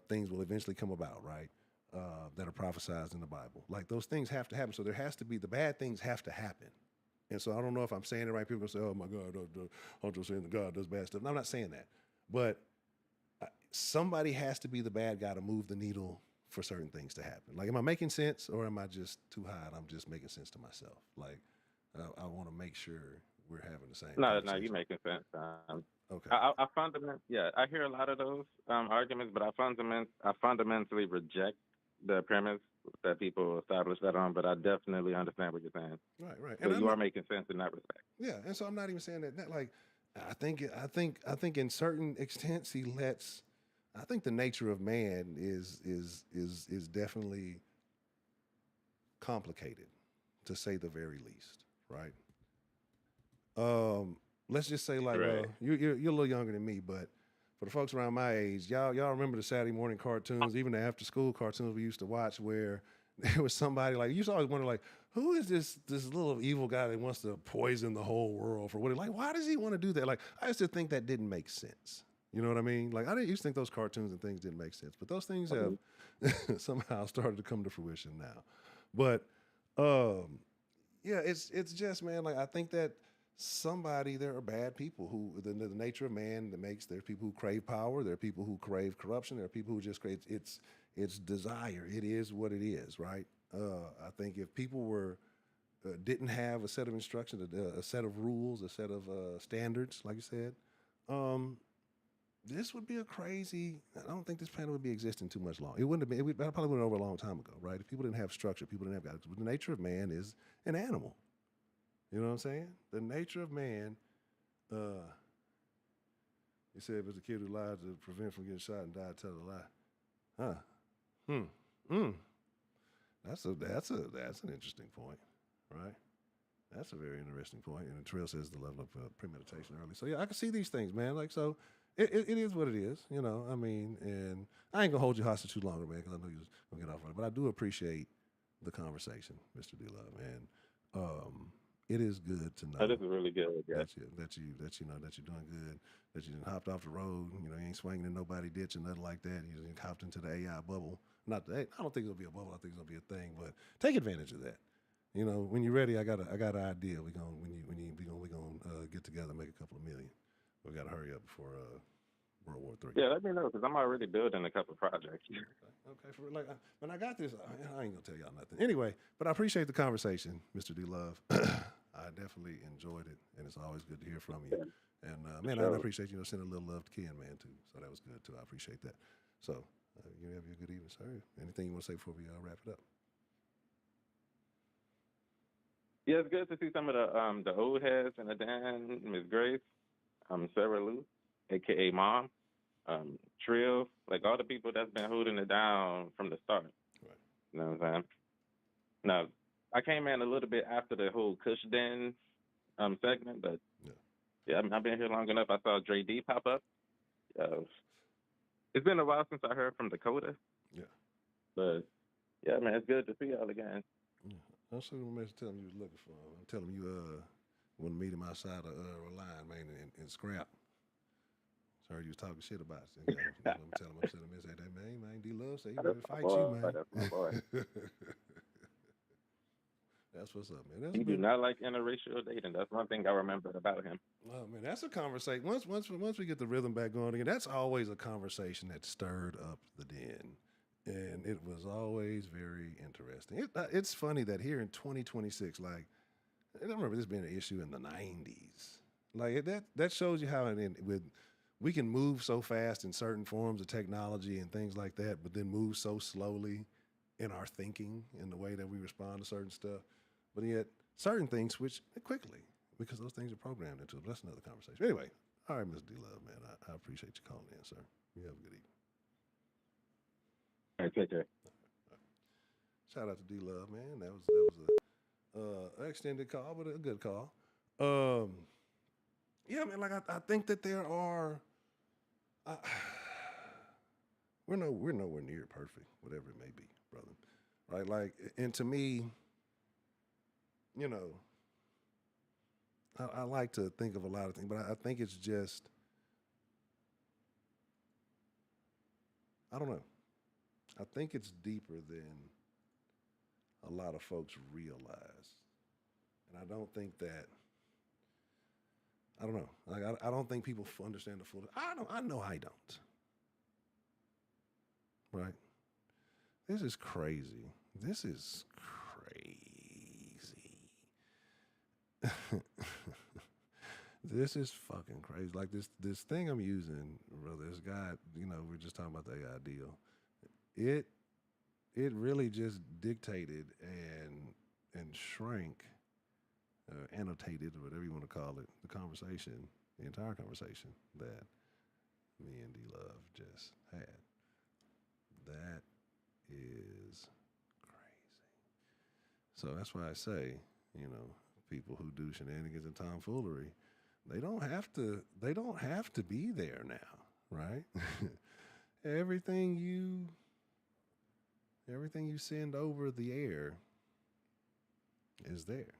things will eventually come about, right? That are prophesied in the Bible. Like those things have to happen. So there has to be, the bad things have to happen. And so I don't know if I'm saying it right. People say, oh my God, I'm just saying that God does bad stuff. No, I'm not saying that. But somebody has to be the bad guy to move the needle for certain things to happen. Like, am I making sense or am I just too high and I'm just making sense to myself? Like, I want to make sure we're having the same No, you're making sense. Okay. I hear a lot of those arguments, but I fundamentally reject the premise that people establish that on, but I definitely understand what you're saying. Right. So you are making sense in that respect. Yeah, and so I'm not even saying that like, I think in certain extents I think the nature of man is definitely complicated, to say the very least, right? Let's just say like Right. you're a little younger than me, but for the folks around my age, y'all remember the Saturday morning cartoons, even the after school cartoons we used to watch, where there was somebody like you used to always wonder like, who is this little evil guy that wants to poison the whole world for what? Like, why does he want to do that? Like, I used to think that didn't make sense. You know what I mean? Like, I didn't used to think those cartoons and things didn't make sense, but those things have somehow started to come to fruition now. But yeah, it's just, man, like I think that there are bad people who the nature of man that makes there's people who crave power, there are people who crave corruption, there are people who just crave it's desire. It is what it is, right? I think if people didn't have a set of instructions, a set of rules, a set of standards, like you said, this would be a crazy. I don't think this planet would be existing too much long. It wouldn't have been. It probably went over a long time ago, right? If people didn't have structure, people didn't have guidance. The nature of man is an animal. You know what I'm saying? The nature of man. He said, if it's a kid who lied to prevent from getting shot and died, tell a lie. Huh? That's an interesting point, right? That's a very interesting point. And Trill says the level of premeditation early. So yeah, I can see these things, man. Like so. It is what it is, you know. I mean, and I ain't gonna hold you hostage too longer, man, because I know you was gonna get off on it. But I do appreciate the conversation, Mr. D Love, and it is good to know This is really good. Yeah. that you're doing good. That you done hopped off the road. You know, you ain't swinging in nobody ditch or nothing like that. You done hopped into the AI bubble. I don't think it'll be a bubble. I think it's gonna be a thing. But take advantage of that. You know, when you're ready, I got an idea. We gonna get together, and make a couple of million. We got to hurry up before World War III. Yeah, let me know because I'm already building a couple projects. Okay. When I got this, I ain't gonna tell y'all nothing. Anyway, but I appreciate the conversation, Mr. D Love. I definitely enjoyed it, and it's always good to hear from you. And man, Sure. I appreciate sending a little love to Ken, man, too. So that was good too. I appreciate that. So you have a good evening, sir. Anything you want to say before we wrap it up? Yeah, it's good to see some of the old heads in the den, Miss Grace, Sarah Lou, aka Mom, Trill, like all the people that's been holding it down from the start. Right. You know what I'm saying? Now, I came in a little bit after the whole Kush Den segment, but yeah, I've been here long enough. I saw Dre D pop up. It's been a while since I heard from Dakota. Yeah. But yeah, man, it's good to see y'all again. Yeah. I'm sure the message telling you was looking for him. I'm telling you want to meet him outside of line, man, and scrap. So I heard you was talking shit about it. I'm telling him, say that man, D Love say he ready to fight you, man. That's my boy. That's what's up, man. He do not like interracial dating. That's one thing I remember about him. Oh man, that's a conversation. Once we get the rhythm back going again, that's always a conversation that stirred up the den. And it was always very interesting. It's funny that here in 2026, like, I remember this being an issue in the 90s. Like, that shows you how we can move so fast in certain forms of technology and things like that, but then move so slowly in our thinking and the way that we respond to certain stuff. But yet, certain things switch quickly because those things are programmed into it. But that's another conversation. Anyway, all right, Mr. D Love, man, I appreciate you calling in, sir. You have a good evening. All right, take care. Shout out to D Love, man. That was a extended call, but a good call. Yeah, man. Like I think that there are. We're nowhere near perfect, whatever it may be, brother. Right? Like, and to me, you know, I like to think of a lot of things, but I think it's just, I don't know. I think it's deeper than a lot of folks realize. And I don't think that, I don't know. Like, I don't think people understand the full, I know I don't. Right? This is crazy. This is crazy. This is fucking crazy. Like this thing I'm using, brother, this guy, you know, we're just talking about the AI deal. It really just dictated and shrank, annotated, or whatever you want to call it, the conversation, the entire conversation that me and D Love just had. That is crazy. So that's why I say, people who do shenanigans and tomfoolery, they don't have to. They don't have to be there now, right? everything you send over the air is there.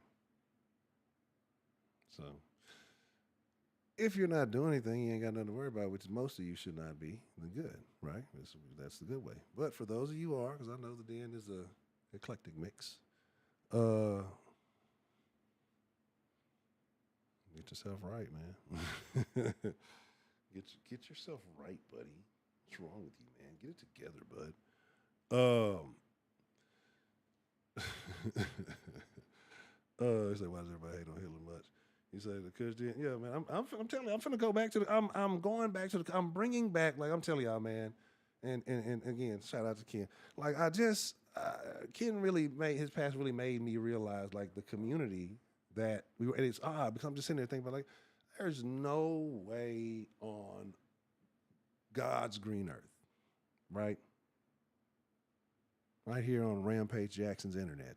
So if you're not doing anything, you ain't got nothing to worry about, which most of you should not be, then good, right? That's the good way. But for those of you who are, because I know the Den is a eclectic mix, get yourself right, man. get yourself right, buddy. What's wrong with you, man? Get it together, bud. He said, why does everybody hate on Hitler much? He said, because yeah, man, I'm telling you, I'm finna go back to I'm going back to I'm bringing back, like I'm telling y'all, man, and again, shout out to Ken. Like Ken really his past really made me realize like the community that we were, and it's odd because I'm just sitting there thinking about like, there's no way on God's green earth, right? Right here on Rampage Jackson's internet,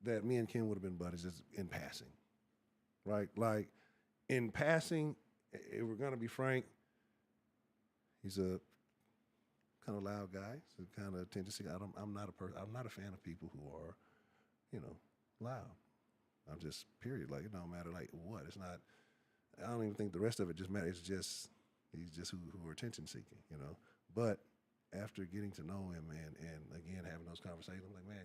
that me and Ken would have been buddies just in passing, right? Like in passing, if we're gonna be frank, he's a kind of loud guy. He's a kind of attention seeker. I'm not a fan of people who are, loud. I'm just period. Like it don't matter like what. It's not. I don't even think the rest of it just matters. It's just he's just who are attention seeking, But after getting to know him and again having those conversations, I'm like, man,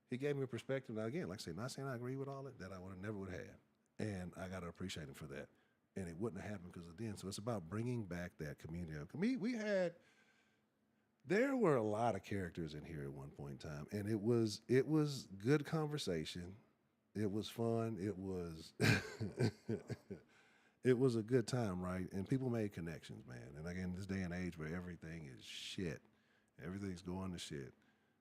he gave me a perspective. Now again, like I say, not saying I agree with all that I never would have had, and I got to appreciate him for that. And it wouldn't have happened because of then. So it's about bringing back that community. There were a lot of characters in here at one point in time, and it was good conversation. It was fun. It was it was a good time, right? And people made connections, man. And again, this day and age where everything is shit, everything's going to shit.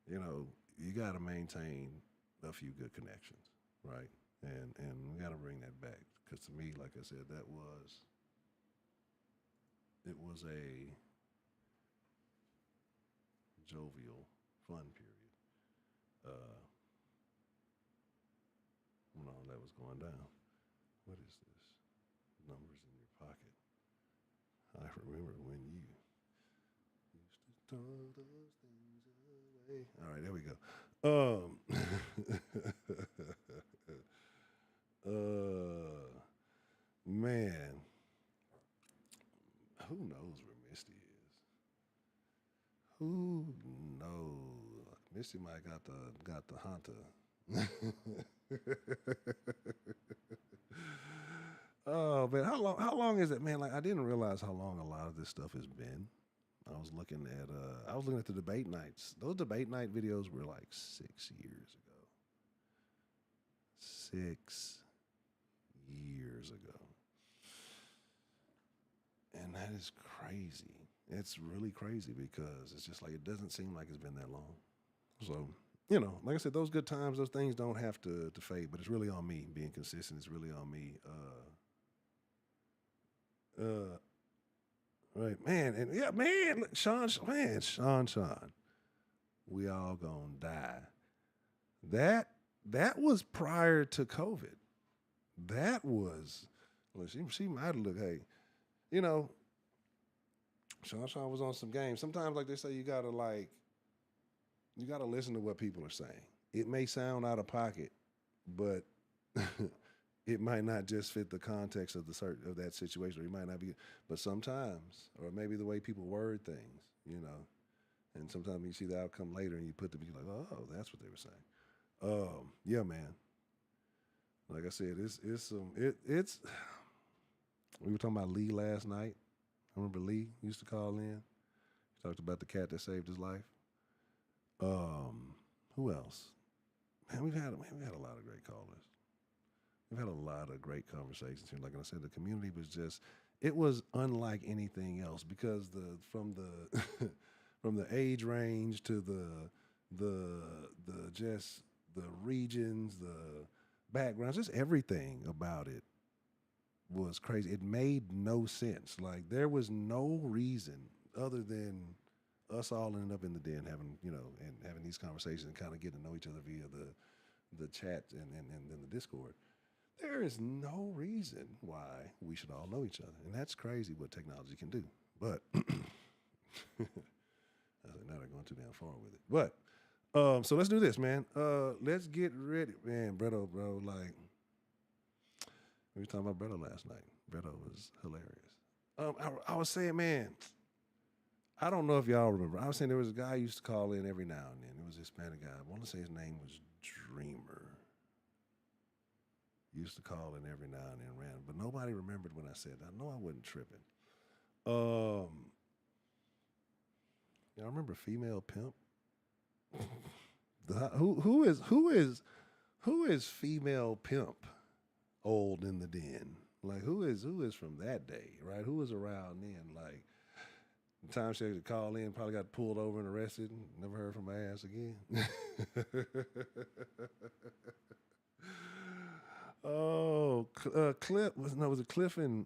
You got to maintain a few good connections, right? And we got to bring that back because to me, like I said, it was a jovial, fun period when all that was going down. What is this? Numbers in your pocket. I remember when you used to throw those things away. All right, there we go. Man, who knows where Misty is? Who knows? Misty might got the hunter. Oh man, how long is it, man? Like I didn't realize how long a lot of this stuff has been. I was looking at the debate nights. Those debate night videos were like 6 years ago. 6 years ago. And that is crazy. It's really crazy because it's just like it doesn't seem like it's been that long. So, like I said, those good times, those things don't have to fade, but it's really on me being consistent. It's really on me. Right, man, and yeah, man, look, Sean, we all gonna die. That was prior to COVID. That was, well, she might have looked, hey, Sean was on some games. Sometimes, like they say, you gotta listen to what people are saying. It may sound out of pocket, but it might not just fit the context of that situation, or it might not be. But sometimes, or maybe the way people word things, and sometimes you see the outcome later, and you put them, you're like, oh, that's what they were saying. Yeah, man. Like I said, it's. We were talking about Lee last night. I remember Lee used to call in. He talked about the cat that saved his life. Who else? Man, we've had a lot of great callers. We've had a lot of great conversations here. Like I said, the community was it was unlike anything else because from the age range to the regions, the backgrounds, just everything about it was crazy. It made no sense. Like there was no reason other than us all ended up in the den having, and having these conversations and kind of getting to know each other via the chat and the Discord. There is no reason why we should all know each other. And that's crazy what technology can do. But I said, now they're going too damn far with it. But so let's do this, man. Let's get ready. Man, Bretto, bro, like, we were talking about Bretto last night. Bretto was hilarious. I was saying, man, I don't know if y'all remember. I was saying there was a guy who used to call in every now and then. It was a Hispanic guy. I want to say his name was Dreamer. Used to call in every now and then, random, but nobody remembered when I said that. I know I wasn't tripping. Y'all remember Female Pimp? Who is Female Pimp old in the den? Like who is from that day, right? Who was around then? Like the time she had to call in, probably got pulled over and arrested. Never heard from her ass again. Oh, Cliff was it Cliff and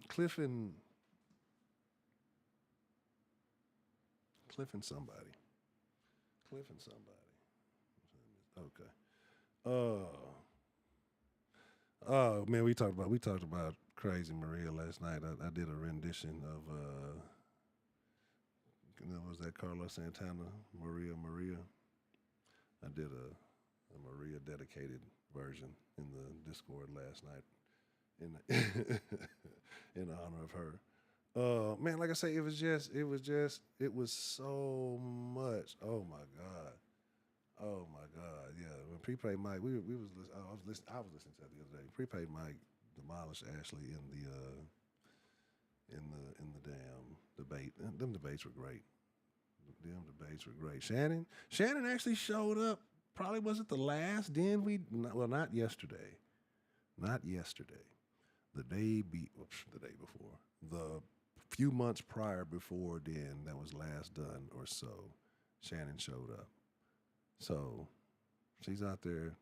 somebody. Okay. Oh man, we talked about Crazy Maria last night. I did a rendition of was that Carlos Santana, Maria. I did a Maria dedicated version in the Discord last night in honor of her. Man, like I say, it was so much. Oh my God. Yeah. When Prepaid Mike, I was listening to that the other day. Prepaid Mike demolished Ashley in the damn debate. Them debates were great. Shannon actually showed up. Probably wasn't the last den not yesterday. Not yesterday. The day before. The few months prior before then that was last done or so, Shannon showed up. So she's out there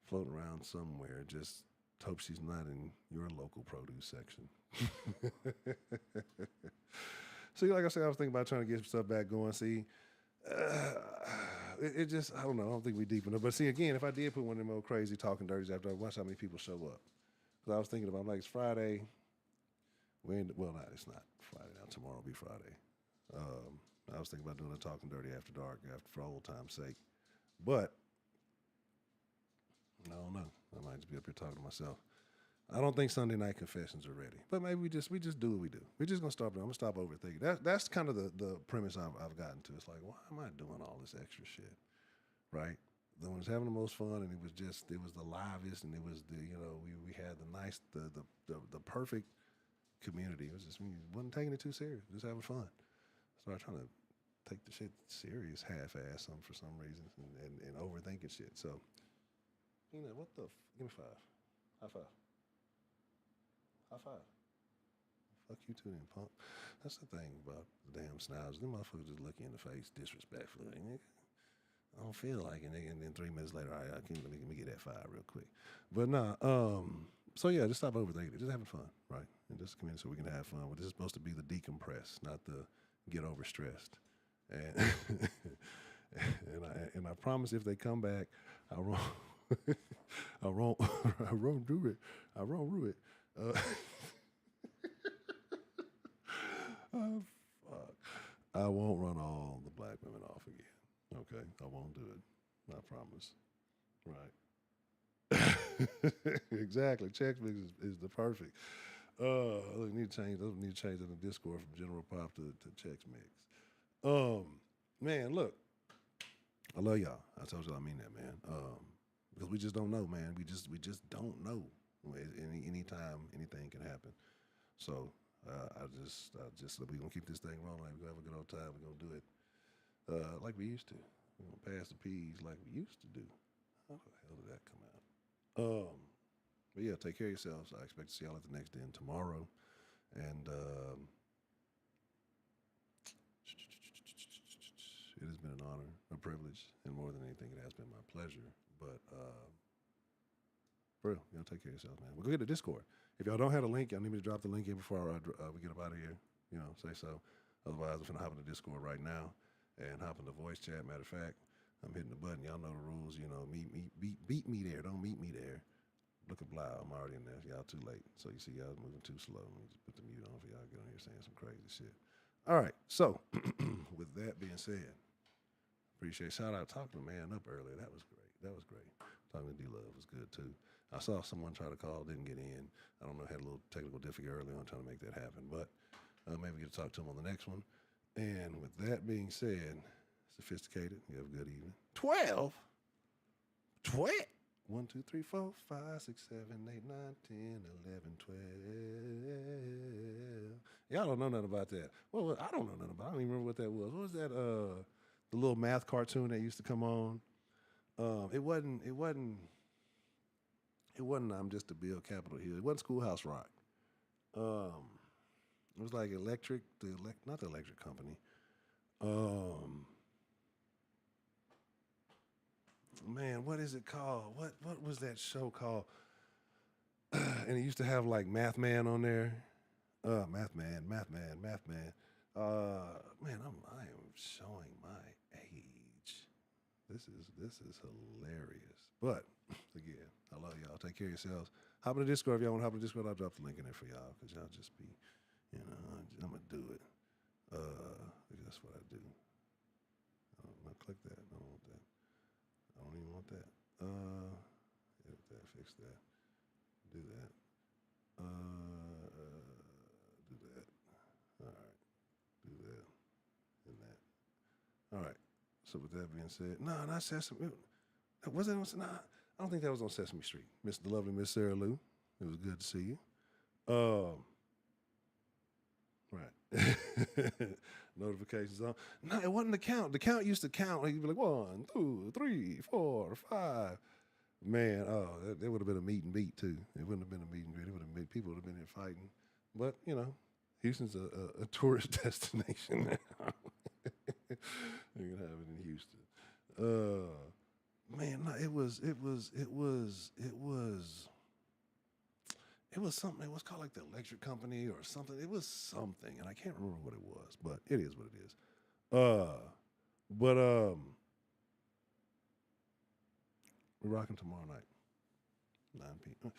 floating around somewhere. Just hope she's not in your local produce section. See, like I said, I was thinking about trying to get some stuff back going. See, it just, I don't know. I don't think we deep enough. But see, again, if I did put one of them old crazy talking dirties after I watch how many people show up. Because I was thinking about, like, it's Friday. It's not Friday now. Tomorrow will be Friday. I was thinking about doing a talking dirty after dark, for old time's sake. But I don't know. I might just be up here talking to myself. I don't think Sunday night confessions are ready. But maybe we just do what we do. We're just gonna stop. I'm gonna stop overthinking. That's kind of the premise I've gotten to. It's like, why am I doing all this extra shit? Right? When I was having the most fun, and it was the livest, and it was we had the nice the perfect community. It was just wasn't taking it too serious, just having fun. Started trying to take the shit serious, half-ass for some reason, and overthinking shit. So, what the? Give me 5. High five. High five. Fuck you too, then, punk. That's the thing about the damn snobs. Them motherfuckers just look you in the face disrespectfully. Like, nigga, I don't feel like it, nigga. And then 3 minutes later, all right, let me get that 5 real quick. But nah, so yeah, just stop overthinking it. Just having fun, right? And just come in so we can have fun. But this is supposed to be the decompress, not the get overstressed. And and I promise if they come back, I won't do it. Oh, fuck. I won't run all the black women off again. Okay, I won't do it. I promise. Right. Exactly. Chex Mix is the perfect. Look, need to change in the Discord from General Pop to Chex Mix. Man, look, I love y'all. I told y'all I mean that, man. Because we just don't know, man. We just don't know. Anytime anything can happen. So I just we're gonna keep this thing rolling. We're gonna have a good old time. We're gonna do it like we used to. We're gonna pass the peas like we used to do. How the hell did that come out? But yeah, take care of yourselves. I expect to see y'all at the next den tomorrow. And it has been an honor, a privilege, and more than anything, it has been my pleasure. But for real, take care of yourselves, man. We'll go get the Discord. If y'all don't have a link, y'all need me to drop the link in before we get up out of here. Say so. Otherwise, I'm finna hop in the Discord right now. and hop in the voice chat. Matter of fact, I'm hitting the button. Y'all know the rules. You know, beat me there. Don't meet me there. Look at Blau. I'm already in there. Y'all too late. So you see y'all moving too slow. Let me just put the mute on for y'all get on here saying some crazy shit. All right. So with that being said, appreciate shout out talking to man up earlier. That was great. That was great. Talking to D-Love was good too. I saw someone try to call, didn't get in. I don't know, had a little technical difficulty early on trying to make that happen, but maybe we get to talk to him on the next one. And with that being said, sophisticated, you have a good evening. 12? 12? 1, 2, 3, 4, 5, 6, 7, 8, 9, 10, 11, 12. Y'all don't know nothing about that. Well, I don't know nothing about it. I don't even remember what that was. What was that? The little math cartoon that used to come on. It wasn't I'm Just a Bill Capitol Hill. It wasn't Schoolhouse Rock. It was like not the electric company. Man, what is it called? What was that show called? And it used to have like Math Man on there. Math Man. Man, I am showing my age. This is hilarious. But again, I love y'all. Take care of yourselves. Hop in the Discord if y'all want to hop in the Discord. I'll drop the link in there for y'all because y'all just be, I'm gonna do it. That's what I do. I click that. I don't want that. I don't even want that. Edit that. Fix that. Do that. Do that. All right. Do that. And that. All right. So with that being said, not Sesame. Was that on? Nah, I don't think that was on Sesame Street. The lovely Miss Sarah Lou. It was good to see you. Right. Notifications on. No, it wasn't the count. The count used to count. Like, you'd be like 1, 2, 3, 4, 5. Man, there would have been a meet and beat too. It wouldn't have been a meet and greet. It would have been people would have been there fighting. But Houston's a tourist destination now. You can have it in Houston. Man, no, it was something. It was called like the electric company or something. It was something, and I can't remember what it was, but it is what it is. We're rocking tomorrow night, 9 p.m.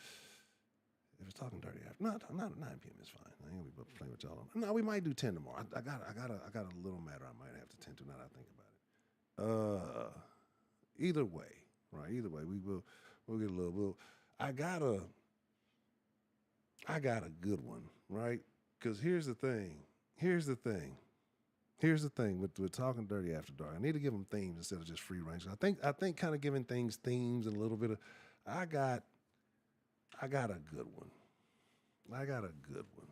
If it's talking dirty after, not 9 p.m. is fine. I ain't gonna be playing with y'all. No, we might do 10 tomorrow. I got a little matter I might have to tend to now that I think about it. Either way, right? Either way, we'll get a little. I got a good one, right? Because here's the thing with talking dirty after dark. I need to give them themes instead of just free range. I think kind of giving things themes and a little bit of. I got a good one. I got a good one.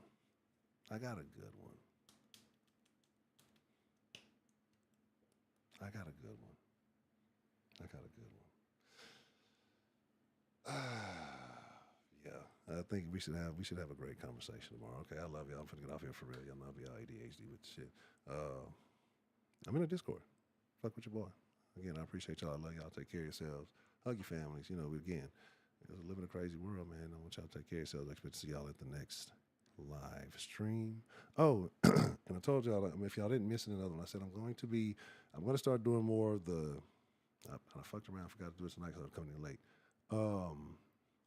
Yeah, I think we should have a great conversation tomorrow. Okay, I love y'all. I'm finna get off here for real. Y'all know y'all ADHD with the shit. I'm in a Discord. Fuck with your boy. Again, I appreciate y'all. I love y'all. Take care of yourselves. Hug your families. Again, we live in a crazy world, man. I want y'all to take care of yourselves. I expect to see y'all at the next live stream. Oh, and I told y'all, if y'all didn't miss another one, I said I'm going to start doing more of the. I fucked around, forgot to do it tonight because I was coming in late. I'm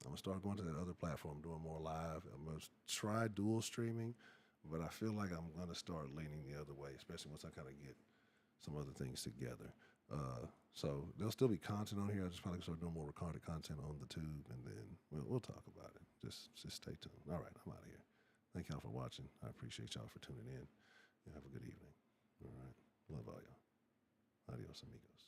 going to start going to that other platform, doing more live. I'm going to try dual streaming, but I feel like I'm going to start leaning the other way, especially once I kind of get some other things together. So there'll still be content on here. I just probably start doing more recorded content on the tube, and then we'll talk about it. Just stay tuned. All right, I'm out of here. Thank y'all for watching. I appreciate y'all for tuning in. Have a good evening. All right. Love all y'all. Adios, amigos.